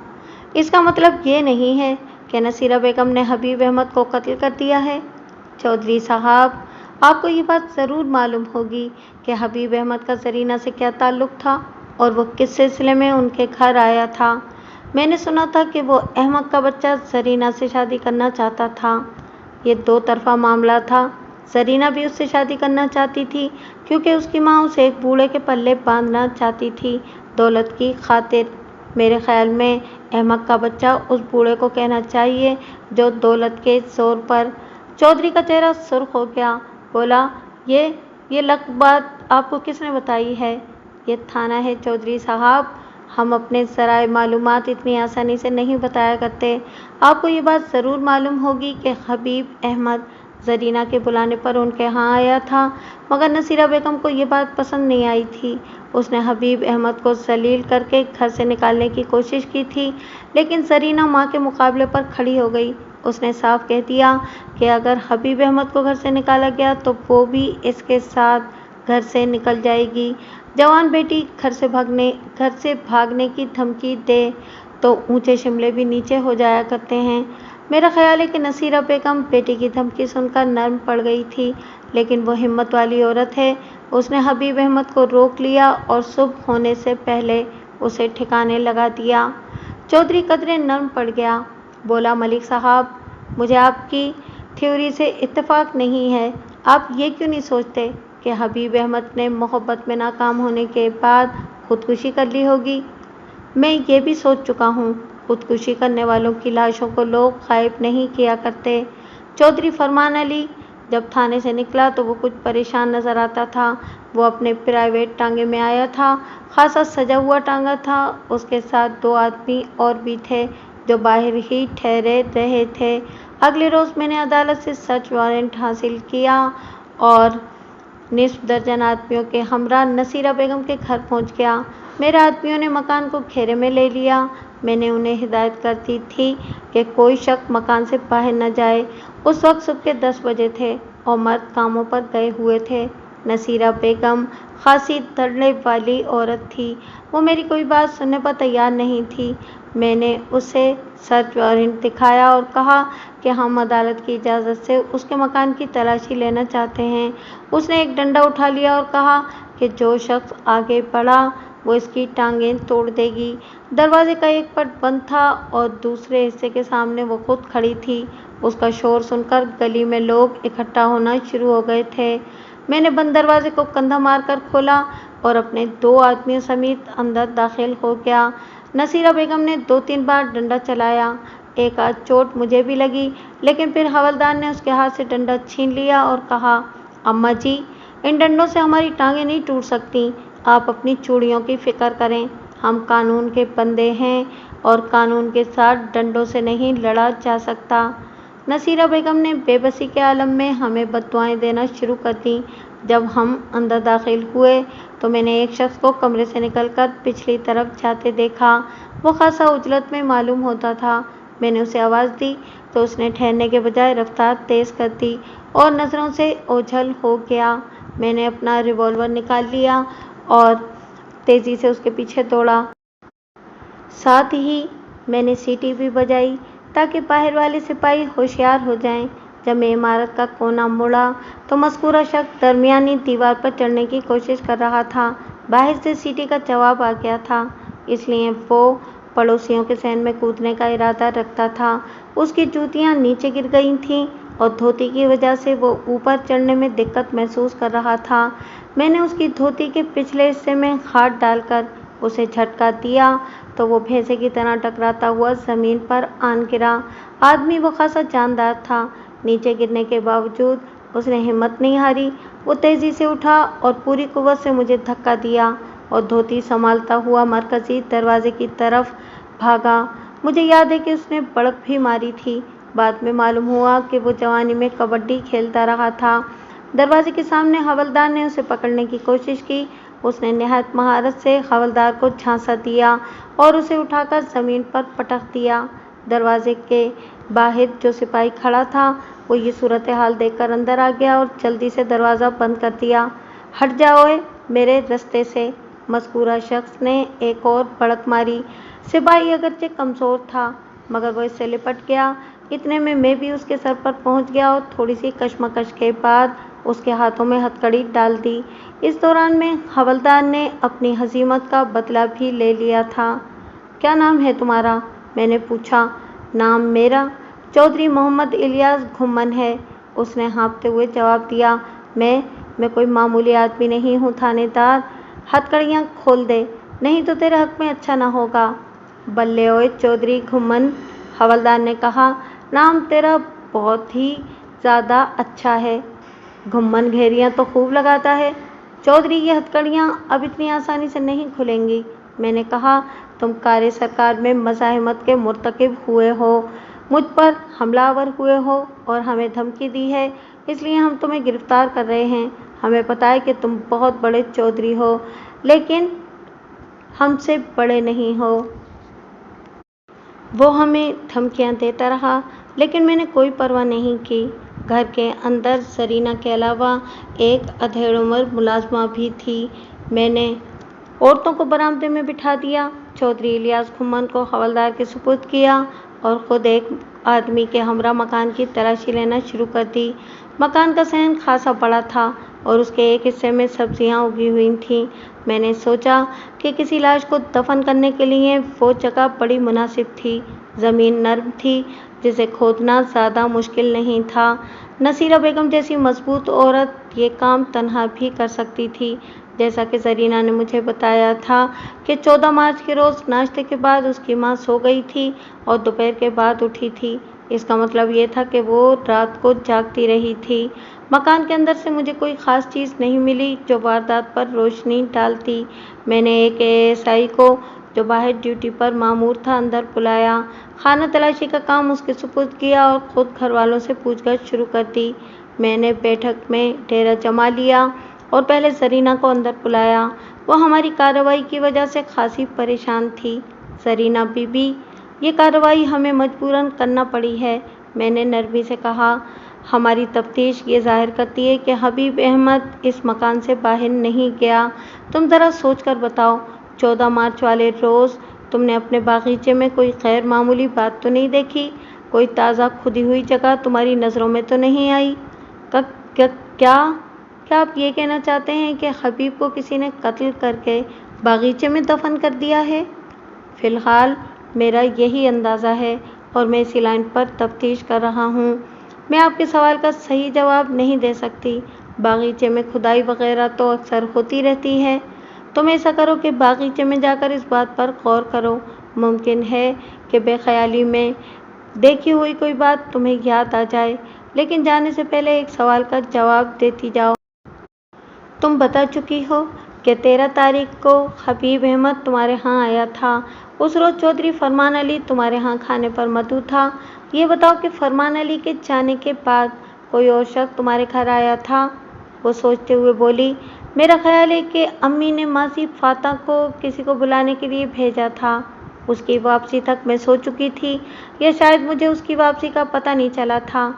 इसका मतलब ये नहीं है कि नसीरा बेगम ने हबीब अहमद को कत्ल कर दिया है। चौधरी साहब, आपको ये बात ज़रूर मालूम होगी कि हबीब अहमद का जरीना से क्या ताल्लुक़ था और वो किस सिलसिले में उनके घर आया था। मैंने सुना था कि वो अहमद का बच्चा जरीना से शादी करना चाहता था। ये दो तरफ़ा मामला था। जरीना भी उससे शादी करना चाहती थी क्योंकि उसकी माँ उसे एक बूढ़े के पल्ले बांधना चाहती थी, दौलत की खातिर। मेरे ख्याल में अहमद का बच्चा उस बूढ़े को कहना चाहिए जो दौलत के ज़ोर पर। चौधरी का चेहरा सुर्ख हो गया। बोला, ये लग बात आपको किसने बताई है? ये थाना है चौधरी साहब। हम अपने ज़राए मालूमात इतनी आसानी से नहीं बताया करते। आपको ये बात ज़रूर मालूम होगी कि हबीब अहमद जरीना के बुलाने पर उनके यहाँ आया था, मगर नसीरा बेगम को ये बात पसंद नहीं आई थी। उसने हबीब अहमद को जलील करके घर से निकालने की कोशिश की थी, लेकिन जरीना माँ के मुकाबले पर खड़ी हो गई। उसने साफ कह दिया कि अगर हबीब अहमद को घर से निकाला गया तो वो भी इसके साथ घर से निकल जाएगी। जवान बेटी घर से भागने की धमकी दे तो ऊंचे शिमले भी नीचे हो जाया करते हैं। मेरा ख्याल है कि नसीरा बेगम बेटी की धमकी सुनकर नर्म पड़ गई थी, लेकिन वो हिम्मत वाली औरत है। उसने हबीब अहमद को रोक लिया और सुबह होने से पहले उसे ठिकाने लगा दिया। चौधरी कदरे नर्म पड़ गया। बोला, मलिक साहब, मुझे आपकी थ्योरी से इत्तेफाक नहीं है। आप ये क्यों नहीं सोचते कि हबीब अहमद ने मोहब्बत में नाकाम होने के बाद खुदकुशी कर ली होगी? मैं ये भी सोच चुका हूँ। खुदकुशी करने वालों की लाशों को लोग गायब नहीं किया करते। चौधरी फरमान अली जब थाने से निकला तो वो कुछ परेशान नजर आता था। वो अपने प्राइवेट टांगे में आया था, खासा सजा हुआ टांगा था। उसके साथ 2 आदमी और भी थे जो बाहर ही ठहरे रहे थे। अगले रोज मैंने अदालत से सर्च वारंट हासिल किया और निस्फ दर्जन आदमियों के हमरा नसीरा बेगम के घर पहुंच गया। मेरे आदमियों ने मकान को घेरे में ले लिया। मैंने उन्हें हिदायत कर दी थी कि कोई शख्स मकान से बाहर न जाए। उस वक्त सुबह के 10 बजे थे और मर्द कामों पर गए हुए थे। नसीरा बेगम खासी धड़ल्ले वाली औरत थी। वो मेरी कोई बात सुनने पर तैयार नहीं थी। मैंने उसे सर्च वारंट दिखाया और कहा कि हम अदालत की इजाज़त से उसके मकान की तलाशी लेना चाहते हैं। उसने एक डंडा उठा लिया और कहा कि जो शख्स आगे बढ़ा वो इसकी टांगें तोड़ देगी। दरवाजे का एक पट बंद था और दूसरे हिस्से के सामने वो खुद खड़ी थी। उसका शोर सुनकर गली में लोग इकट्ठा होना शुरू हो गए थे। मैंने बंद दरवाजे को कंधा मारकर खोला और अपने 2 आदमियों समेत अंदर दाखिल हो गया। नसीरा बेगम ने 2-3 बार डंडा चलाया। एक आध चोट मुझे भी लगी, लेकिन फिर हवलदार ने उसके हाथ से डंडा छीन लिया और कहा, अम्मा जी, इन डंडों से हमारी टांगें नहीं टूट सकती। आप अपनी चूड़ियों की फिक्र करें। हम कानून के बंदे हैं और कानून के साथ डंडों से नहीं लड़ा जा सकता। नसीरा बेगम ने बेबसी के आलम में हमें बद्दुआएं देना शुरू कर दी। जब हम अंदर दाखिल हुए तो मैंने एक शख्स को कमरे से निकलकर पिछली तरफ जाते देखा। वो खासा उजलत में मालूम होता था। मैंने उसे आवाज़ दी तो उसने ठहरने के बजाय रफ्तार तेज़ कर दी और नज़रों से ओझल हो गया। मैंने अपना रिवॉल्वर निकाल लिया और तेज़ी से उसके पीछे दौड़ा। साथ ही मैंने सीटी भी बजाई ताकि बाहर वाले सिपाही होशियार हो जाएं। जब मैं इमारत का कोना मुड़ा तो मज़कूरा शख्स दरमियानी दीवार पर चढ़ने की कोशिश कर रहा था। बाहर से सीटी का जवाब आ गया था, इसलिए वो पड़ोसियों के सहन में कूदने का इरादा रखता था। उसकी जूतियां नीचे गिर गई थीं और धोती की वजह से वो ऊपर चढ़ने में दिक्कत महसूस कर रहा था। मैंने उसकी धोती के पिछले हिस्से में हाथ डालकर उसे झटका दिया तो वो भैंसे की तरह टकराता हुआ ज़मीन पर आन गिरा। आदमी वो खासा जानदार था। नीचे गिरने के बावजूद उसने हिम्मत नहीं हारी। वो तेज़ी से उठा और पूरी कुव्वत से मुझे धक्का दिया और धोती संभालता हुआ मरकज़ी दरवाजे की तरफ भागा। मुझे याद है कि उसने बड़क भी मारी थी। बाद में मालूम हुआ कि वो जवानी में कबड्डी खेलता रहा था। दरवाजे के सामने हवलदार ने उसे पकड़ने की कोशिश की। उसने निहायत महारत से हवलदार को झांसा दिया और उसे उठाकर ज़मीन पर पटक दिया। दरवाजे के बाहर जो सिपाही खड़ा था वो ये सूरत हाल देखकर अंदर आ गया और जल्दी से दरवाज़ा बंद कर दिया। हट जाओ मेरे रास्ते से, मज़कूरा शख्स ने एक और भड़क मारी। सिपाही अगरचे कमज़ोर था मगर वो इससे लिपट गया। इतने में मैं भी उसके सर पर पहुंच गया और थोड़ी सी कशमकश के बाद उसके हाथों में हथकड़ी डाल दी। इस दौरान में हवलदार ने अपनी हज़ीमत का बदला भी ले लिया था। क्या नाम है तुम्हारा? मैंने पूछा। नाम मेरा चौधरी मोहम्मद इलियास घुम्मन है, उसने हाँफते हुए जवाब दिया। मैं कोई मामूली आदमी नहीं हूँ थानेदार। हथकड़ियाँ खोल दे, नहीं तो तेरे हक में अच्छा ना होगा। बल्ले ओए चौधरी घुम्मन, हवलदार ने कहा, नाम तेरा बहुत ही ज़्यादा अच्छा है। घुम्मन घेरियाँ तो खूब लगाता है। चौधरी, ये हथकड़ियाँ अब इतनी आसानी से नहीं खुलेंगी। मैंने कहा, तुम कारे सरकार में मज़ाहमत के मुर्तकिब हुए हो, मुझ पर हमलावर हुए हो और हमें धमकी दी है, इसलिए हम तुम्हें गिरफ्तार कर रहे हैं। हमें पता है कि तुम बहुत बड़े चौधरी हो, लेकिन हमसे बड़े नहीं हो। वो हमें धमकियां देता रहा। लेकिन मैंने कोई परवाह नहीं की। घर के अंदर सरीना के अलावा एक अधेड़ उम्र मुलाजमा भी थी। मैंने औरतों को बरामदे में बिठा दिया, चौधरी इलियास खुम्मन को हवलदार के सुपुर्द किया और खुद एक आदमी के हमरा मकान की तलाशी लेना शुरू कर दी। मकान का सहन खासा बड़ा था और उसके एक हिस्से में सब्जियां उगी हुई थीं। मैंने सोचा कि किसी लाश को दफन करने के लिए वो जगह बड़ी मुनासिब थी। ज़मीन नर्म थी, जिसे खोदना ज़्यादा मुश्किल नहीं था। नसीरा बेगम जैसी मजबूत औरत ये काम तन्हा भी कर सकती थी। जैसा कि जरीना ने मुझे बताया था कि 14 मार्च के रोज़ नाश्ते के बाद उसकी मां सो गई थी और दोपहर के बाद उठी थी। इसका मतलब ये था कि वो रात को जागती रही थी। मकान के अंदर से मुझे कोई ख़ास चीज़ नहीं मिली जो वारदात पर रोशनी डालती। मैंने एक एएसआई को, जो बाहर ड्यूटी पर मामूर था, अंदर बुलाया, खाना तलाशी का काम उसके सुपुर्द किया और ख़ुद घर वालों से पूछताछ शुरू कर दी। मैंने बैठक में डेरा जमा लिया और पहले जरीना को अंदर बुलाया। वो हमारी कार्रवाई की वजह से खासी परेशान थी। जरीना बीबी, ये कार्रवाई हमें मजबूरन करना पड़ी है, मैंने नरमी से कहा। हमारी तफ्तीश ये जाहिर करती है कि हबीब अहमद इस मकान से बाहर नहीं गया। तुम ज़रा सोच कर बताओ, 14 मार्च वाले रोज़ तुमने अपने बागीचे में कोई गैर मामूली बात तो नहीं देखी? कोई ताज़ा खुदी हुई जगह तुम्हारी नज़रों में तो नहीं आई? क्या आप ये कहना चाहते हैं कि हबीब को किसी ने कत्ल करके बागीचे में दफन कर दिया है? फ़िलहाल मेरा यही अंदाज़ा है और मैं इसी लाइन पर तफ्तीश कर रहा हूँ। मैं आपके सवाल का सही जवाब नहीं दे सकती। बागीचे में खुदाई वगैरह तो अक्सर होती रहती है। तुम ऐसा करो कि बागीचे में जाकर इस बात पर गौर करो। मुमकिन है कि बेख्याली में देखी हुई कोई बात तुम्हें याद आ जाए, लेकिन जाने से पहले एक सवाल का जवाब देती जाओ। तुम बता चुकी हो कि 13 तारीख को हबीब अहमद तुम्हारे यहाँ आया था। उस रोज़ चौधरी फरमान अली तुम्हारे यहाँ खाने पर मदऊ था। ये बताओ कि फरमान अली के जाने के बाद कोई और शख्स तुम्हारे घर आया था? वो सोचते हुए बोली, मेरा ख्याल है कि अम्मी ने मासी फाता को किसी को बुलाने के लिए भेजा था। उसकी वापसी तक मैं सो चुकी थी, या शायद मुझे उसकी वापसी का पता नहीं चला था।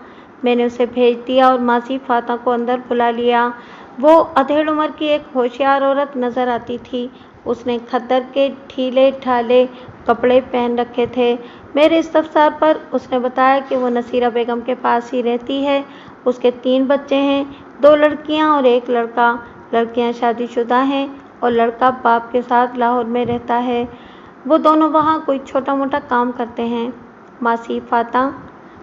मैंने उसे भेज दिया और मासी फाता को अंदर बुला लिया। वो अधेड़ उम्र की एक होशियार औरत नज़र आती थी। उसने खद्दर के ढीले ढाले कपड़े पहन रखे थे। मेरे इस्तफसार पर उसने बताया कि वो नसीरा बेगम के पास ही रहती है। उसके 3 बच्चे हैं, 2 लड़कियां और 1 लड़का। लड़कियां शादीशुदा हैं और लड़का बाप के साथ लाहौर में रहता है। वो दोनों वहाँ कोई छोटा मोटा काम करते हैं। मासी फाता,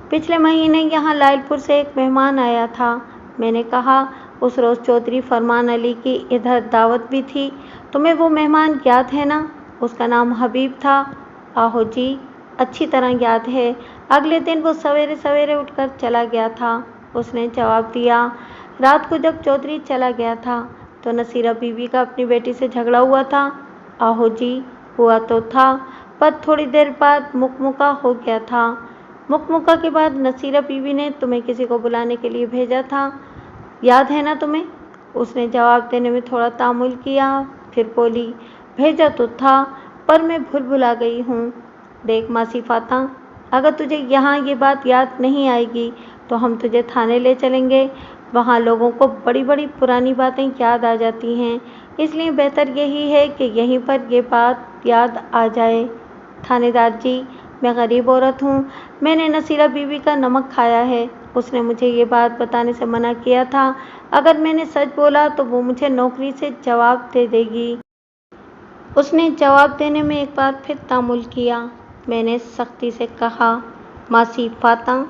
पिछले महीने यहाँ लायलपुर से एक मेहमान आया था। मैंने कहा, उस रोज़ चौधरी फरमान अली की इधर दावत भी थी। तुम्हें वो मेहमान याद है ना? उसका नाम हबीब था। आहो जी, अच्छी तरह याद है। अगले दिन वो सवेरे सवेरे उठकर चला गया था, उसने जवाब दिया। रात को जब चौधरी चला गया था तो नसीरा बीवी का अपनी बेटी से झगड़ा हुआ था। आहो जी, हुआ तो था, पर थोड़ी देर बाद मुकमुका हो गया था। मुकमुका के बाद नसीरा बीवी ने तुम्हें किसी को बुलाने के लिए भेजा था, याद है ना तुम्हें? उसने जवाब देने में थोड़ा तामुल किया, फिर बोली, भेजा तो था, पर मैं भूल भुला गई हूँ। देख मासी फाता, अगर तुझे यहाँ ये बात याद नहीं आएगी तो हम तुझे थाने ले चलेंगे। वहाँ लोगों को बड़ी बड़ी पुरानी बातें याद आ जाती हैं, इसलिए बेहतर यही है कि यहीं पर ये बात याद आ जाए। थानेदार जी, मैं गरीब औरत हूँ, मैंने नसीरा बीवी का नमक खाया है। उसने मुझे ये बात बताने से मना किया था। अगर मैंने सच बोला तो वो मुझे नौकरी से जवाब दे देगी। उसने जवाब देने में एक बार फिर तामुल किया। मैंने सख्ती से कहा, मासी फाता,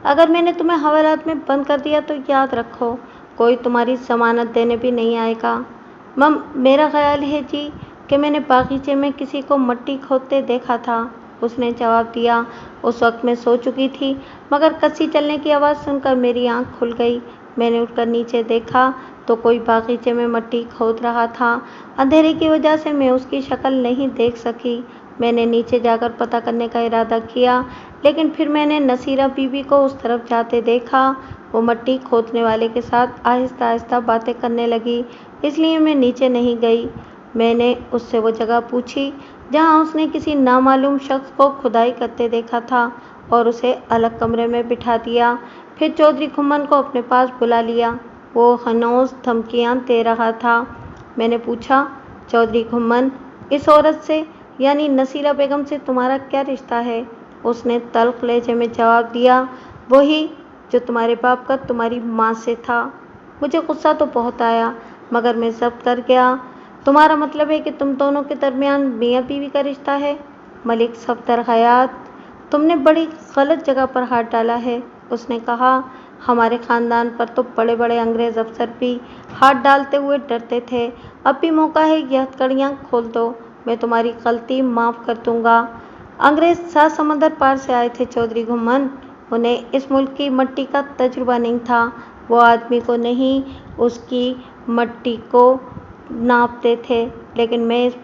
अगर मैंने तुम्हें हवालात में बंद कर दिया तो याद रखो, कोई तुम्हारी जमानत देने भी नहीं आएगा। मेरा ख्याल है जी कि मैंने बागीचे में किसी को मट्टी खोदते देखा था, उसने जवाब दिया। उस वक्त मैं सो चुकी थी, मगर कस्सी चलने की आवाज़ सुनकर मेरी आंख खुल गई। मैंने उठकर नीचे देखा तो कोई बागीचे में मट्टी खोद रहा था। अंधेरे की वजह से मैं उसकी शक्ल नहीं देख सकी। मैंने नीचे जाकर पता करने का इरादा किया, लेकिन फिर मैंने नसीरा बीबी को उस तरफ जाते देखा। वो मट्टी खोदने वाले के साथ आहिस्ता आहिस्ता बातें करने लगी, इसलिए मैं नीचे नहीं गई। मैंने उससे वो जगह पूछी जहाँ उसने किसी नामालूम शख्स को खुदाई करते देखा था और उसे अलग कमरे में बिठा दिया। फिर चौधरी घुम्मन को अपने पास बुला लिया। वो हनौज धमकियां दे रहा था। मैंने पूछा, चौधरी घुम्मन, इस औरत से यानी नसीरा बेगम से तुम्हारा क्या रिश्ता है? उसने तल्ख लहजे में जवाब दिया, वही जो तुम्हारे बाप का तुम्हारी माँ से था। मुझे गुस्सा तो बहुत आया, मगर मैं जब्त कर गया। तुम्हारा मतलब है कि तुम दोनों के दरमियान मियाँ बीवी का रिश्ता है? मलिक सफदर हयात, तुमने बड़ी गलत जगह पर हाथ डाला है। उसने कहा, हमारे ख़ानदान पर तो बड़े बड़े अंग्रेज़ अफसर भी हाथ डालते हुए डरते थे। अब भी मौका है, ये हथकड़ियाँ खोल दो, मैं तुम्हारी गलती माफ़ कर दूँगा। अंग्रेज़ 7 समंदर पार से आए थे चौधरी घुम्मन। उन्हें इस मुल्क की मट्टी का तजुर्बा नहीं था। वो आदमी को नहीं, उसकी मट्टी को नापते थे। लेकिन मैं इस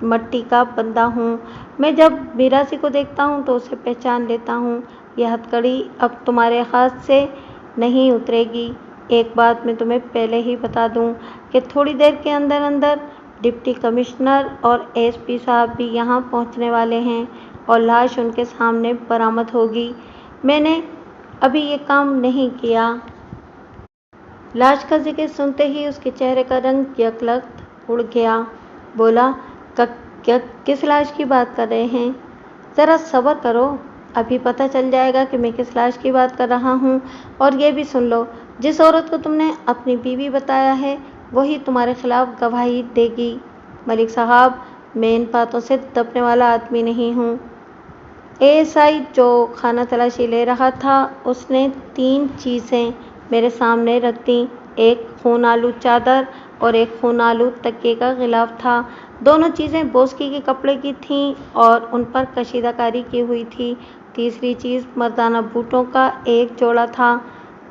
मट्टी का बंदा हूँ। मैं जब मिरासी को देखता हूँ तो उसे पहचान लेता हूँ। यह हथकड़ी अब तुम्हारे हाथ से नहीं उतरेगी। एक बात मैं तुम्हें पहले ही बता दूँ कि थोड़ी देर के अंदर अंदर डिप्टी कमिश्नर और एसपी साहब भी यहाँ पहुँचने वाले हैं और लाश उनके सामने बरामद होगी। मैंने अभी ये काम नहीं किया। लाश का जिक्र सुनते ही उसके चेहरे का रंग यकलख्त उड़ गया। बोला, किस लाश की बात कर रहे हैं? ज़रा सब्र करो, अभी पता चल जाएगा कि मैं किस लाश की बात कर रहा हूँ। और ये भी सुन लो, जिस औरत को तुमने अपनी बीवी बताया है वही तुम्हारे खिलाफ गवाही देगी। मलिक साहब, मैं इन बातों से दबने वाला आदमी नहीं हूँ। एएसआई जो खाना तलाशी ले रहा था, उसने 3 चीज़ें मेरे सामने रख दी। एक खून आलू चादर और एक खून आलू तकिए का गिलाफ था। दोनों चीज़ें बोस्की के कपड़े की थीं और उन पर कशीदाकारी की हुई थी। तीसरी चीज़ मर्दाना बूटों का एक जोड़ा था।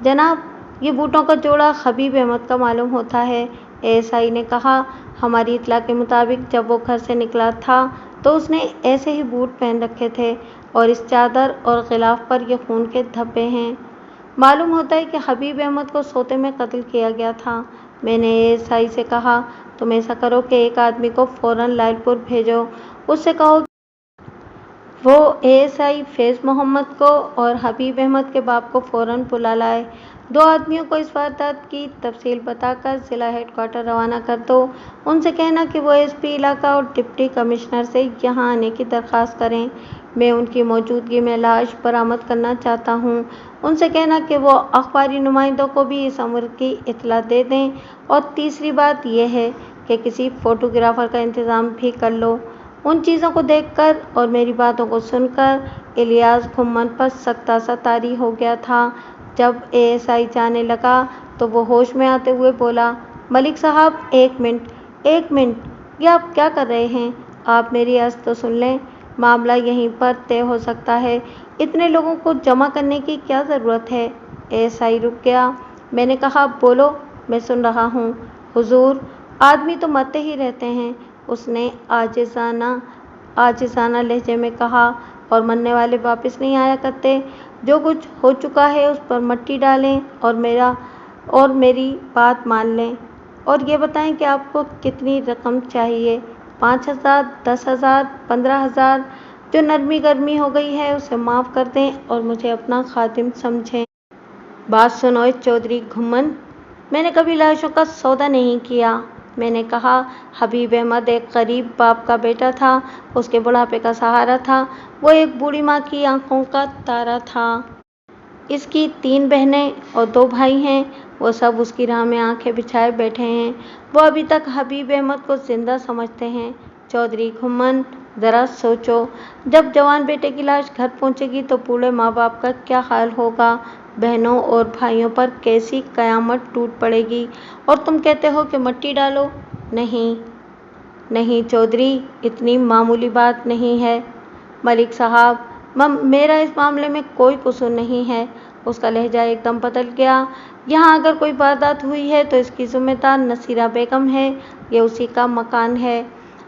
जनाब, ये बूटों का जोड़ा हबीब अहमद का मालूम होता है। एएसआई ने कहा, हमारी इत्तला के मुताबिक जब वो घर से निकला था तो उसने ऐसे ही बूट पहन रखे थे और इस चादर और गिलाफ पर ये खून के धब्बे हैं। मालूम होता है कि हबीब अहमद को सोते में कत्ल किया गया था। मैंने एएसआई से कहा, तुम ऐसा करो कि एक आदमी को फ़ौरन लायलपुर भेजो। उससे कहो वो एएसआई फैज़ मोहम्मद को और हबीब अहमद के बाप को फ़ौरन बुला लाए। 2 आदमियों को इस वारदात की तफसील बताकर ज़िला हेडक्वार्टर रवाना कर दो। उनसे कहना कि वो एसपी इलाका और डिप्टी कमिश्नर से यहाँ आने की दरख्वास्त करें। मैं उनकी मौजूदगी में लाश बरामद करना चाहता हूँ। उनसे कहना कि वो अखबारी नुमाइंदों को भी इस अमर की इत्तला दे दें। और तीसरी बात यह है कि किसी फ़ोटोग्राफ़र का इंतज़ाम भी कर लो। उन चीज़ों को देखकर और मेरी बातों को सुनकर इलियास घुम्मन पर सख्त सा तारी हो गया था। जब एएसआई जाने लगा तो वो होश में आते हुए बोला, मलिक साहब, एक मिनट, ये आप क्या कर रहे हैं? आप मेरी अर्ज़ तो सुन लें, मामला यहीं पर तय हो सकता है। इतने लोगों को जमा करने की क्या ज़रूरत है? एएसआई रुक गया। मैंने कहा, बोलो, मैं सुन रहा हूँ। हुजूर, आदमी तो मरते ही रहते हैं, उसने आजिज़ाना लहजे में कहा, और मरने वाले वापस नहीं आया करते। जो कुछ हो चुका है उस पर मट्टी डालें और मेरी बात मान लें और ये बताएं कि आपको कितनी रकम चाहिए। 5,000, 10,000, 15,000? जो नरमी गर्मी हो गई है उसे माफ़ कर दें और मुझे अपना खादिम समझें। बात सुनो चौधरी घुम्मन, मैंने कभी लाशों का सौदा नहीं किया। मैंने कहा, हबीब अहमद एक गरीब बाप का बेटा था, उसके बुढ़ापे का सहारा था। वो एक बूढ़ी माँ की आंखों का तारा था। इसकी 3 बहनें और 2 भाई हैं। वो सब उसकी राह में आंखें बिछाए बैठे हैं। वो अभी तक हबीब अहमद को जिंदा समझते हैं। चौधरी घुम्मन, ज़रा सोचो, जब जवान बेटे की लाश घर पहुंचेगी तो बूढ़े माँ बाप का क्या हाल होगा? बहनों और भाइयों पर कैसी कयामत टूट पड़ेगी। और तुम कहते हो कि मट्टी डालो? नहीं चौधरी, इतनी मामूली बात नहीं है। मलिक साहब, मेरा इस मामले में कोई कसूर नहीं है। उसका लहजा एकदम बदल गया। यहाँ अगर कोई वारदात हुई है तो इसकी जिम्मेदार नसीरा बेगम है। ये उसी का मकान है।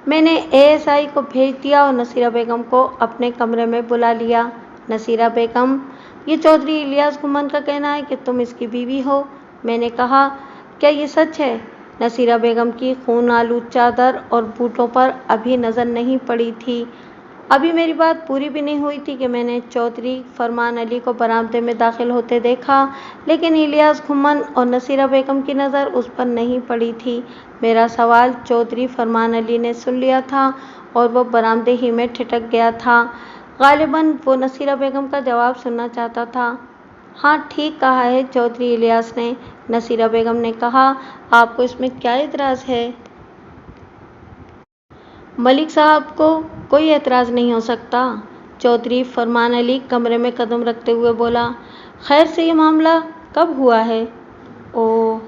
मैंने एएसआई को भेज दिया और नसीरा बेगम को अपने कमरे में बुला लिया। नसीरा बेगम, ये चौधरी इलियास घुम्मन का कहना है कि तुम इसकी बीवी हो। मैंने कहा, क्या ये सच है? नसीरा बेगम की खून आलू चादर और बूटों पर अभी नज़र नहीं पड़ी थी। अभी मेरी बात पूरी भी नहीं हुई थी कि मैंने चौधरी फरमान अली को बरामदे में दाखिल होते देखा, लेकिन इलियास घुम्मन और नसीरा बेगम की नज़र उस पर नहीं पड़ी थी। मेरा सवाल चौधरी फरमान अली ने सुन लिया था और वो बरामदे ही में ठिठक गया था। गालिबन वो नसीरा बेगम का जवाब सुनना चाहता था। हाँ, ठीक कहा है चौधरी इलियास ने, नसीरा बेगम ने कहा। आपको इसमें क्या एतराज़ है? मलिक साहब को कोई एतराज़ नहीं हो सकता। चौधरी फरमान अली कमरे में कदम रखते हुए बोला। खैर से ये मामला कब हुआ है? ओह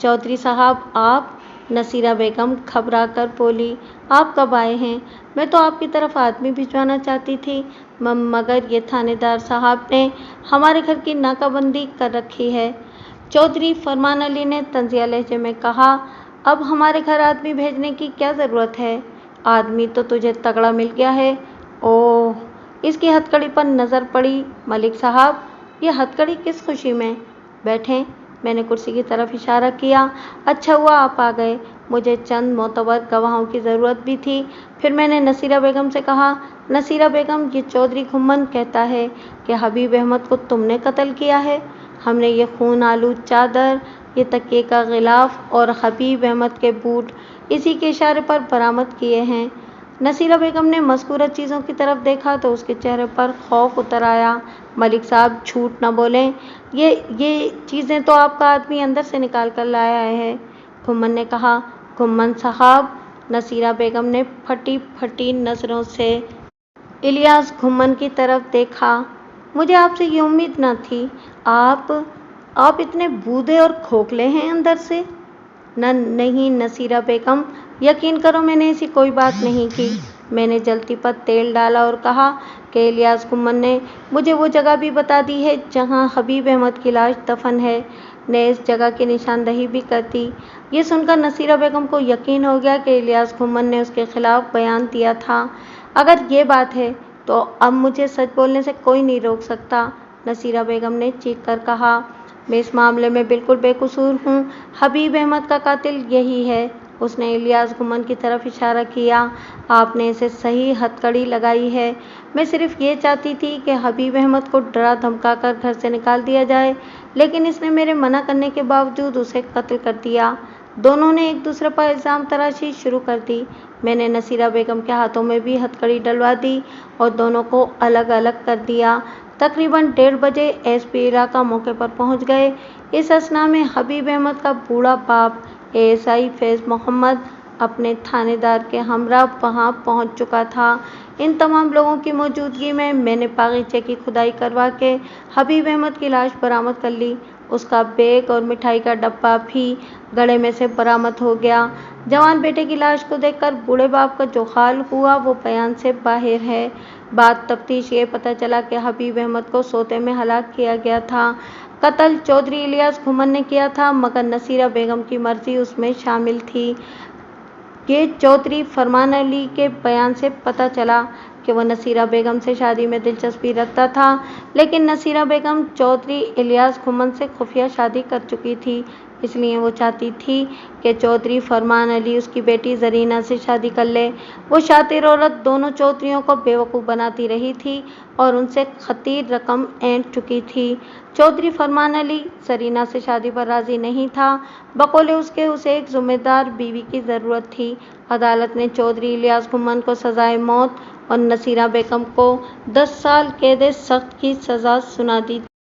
चौधरी साहब आप? नसीरा बेगम घबरा कर बोली। आप कब आए हैं? मैं तो आपकी तरफ आदमी भिजवाना चाहती थी, मगर ये थानेदार साहब ने हमारे घर की नाकाबंदी कर रखी है। चौधरी फरमान अली ने तंजिया लहजे में कहा। अब हमारे घर आदमी भेजने की क्या ज़रूरत है? आदमी तो तुझे तगड़ा मिल गया है। ओह, इसकी हथकड़ी पर नज़र पड़ी। मलिक साहब, ये हथकड़ी किस खुशी में? बैठें। मैंने कुर्सी की तरफ इशारा किया। अच्छा हुआ आप आ गए, मुझे चंद मोतबर गवाहों की ज़रूरत भी थी। फिर मैंने नसीरा बेगम से कहा, नसीरा बेगम, ये चौधरी घुम्मन कहता है कि हबीब अहमद को तुमने कत्ल किया है। हमने ये खून आलूद चादर, ये तकिए का गिलाफ और हबीब अहमद के बूट इसी के इशारे पर बरामद किए हैं। नसीरा बेगम ने मज़कूरा चीज़ों की तरफ देखा तो उसके चेहरे पर खौफ उतर आया। मलिक साहब झूठ न बोलें, ये चीज़ें तो आपका आदमी अंदर से निकाल कर लाया है, घुम्मन ने कहा। घुम्मन साहब? नसीरा बेगम ने फटी फटी नज़रों से इलियास घुम्मन की तरफ देखा। मुझे आपसे ये उम्मीद न थी। आप इतने बूढ़े और खोखले हैं अंदर से। नहीं नसीरा बेगम, यकीन करो मैंने ऐसी कोई बात नहीं की। मैंने जल्ती पर तेल डाला और कहा कि इलियास घुम्मन ने मुझे वो जगह भी बता दी है जहां हबीब अहमद की लाश दफन है, ने इस जगह की निशानदही भी कर दी। ये सुनकर नसीरा बेगम को यकीन हो गया कि इलियास घुम्मन ने उसके खिलाफ बयान दिया था। अगर ये बात है तो अब मुझे सच बोलने से कोई नहीं रोक सकता, नसीरा बेगम ने चीख कर कहा। मैं इस मामले में बिल्कुल बेकसूर हूँ। हबीब अहमद का कातिल यही है। उसने इलियास घुम्मन की तरफ इशारा किया। आपने इसे सही हथकड़ी लगाई है। मैं सिर्फ ये चाहती थी कि हबीब अहमद को डरा धमका कर घर से निकाल दिया जाए, लेकिन इसने मेरे मना करने के बावजूद उसे कत्ल कर दिया। दोनों ने एक दूसरे पर इल्ज़ाम तराशी शुरू कर दी। मैंने नसीरा बेगम के हाथों में भी हथकड़ी डलवा दी और दोनों को अलग अलग कर दिया। तकरीबन 1:30 बजे एसपी इलाका मौके पर पहुंच गए। इस असना में हबीब अहमद का बूढ़ा बाप एएसआई फैज़ मोहम्मद अपने थानेदार के हमरा वहां पहुंच चुका था। इन तमाम लोगों की मौजूदगी में मैंने बागीचे की खुदाई करवा के हबीब अहमद की लाश बरामद कर ली। उसका बैग और मिठाई का डब्बा भी गड़े में से बरामद हो गया। जवान बेटे की लाश को देखकर बूढ़े बाप का जो हाल हुआ वो बयान से बाहर है। बाद तफ्तीश ये पता चला कि हबीब अहमद को सोते में हलाक किया गया था। कत्ल चौधरी इलियास घुम्मन ने किया था, मगर नसीरा बेगम की मर्जी उसमें शामिल थी। ये चौधरी फरमान अली के बयान से पता चला कि वह नसीरा बेगम से शादी में दिलचस्पी रखता था, लेकिन नसीरा बेगम चौधरी इलियास घुम्मन से खुफिया शादी कर चुकी थी। इसलिए वो चाहती थी कि चौधरी फरमान अली उसकी बेटी जरीना से शादी कर ले। वो शातिर औरत दोनों चौधरियों को बेवकूफ़ बनाती रही थी और उनसे खतीर रकम ऐंठ चुकी थी। चौधरी फरमान अली जरीना से शादी पर राज़ी नहीं था। बकौले उसके उसे एक ज़िम्मेदार बीवी की ज़रूरत थी। अदालत ने चौधरी इलियास घुम्मन को सज़ाए मौत और नसीरा बेगम को 10 साल कैद सख्त की सज़ा सुना दी।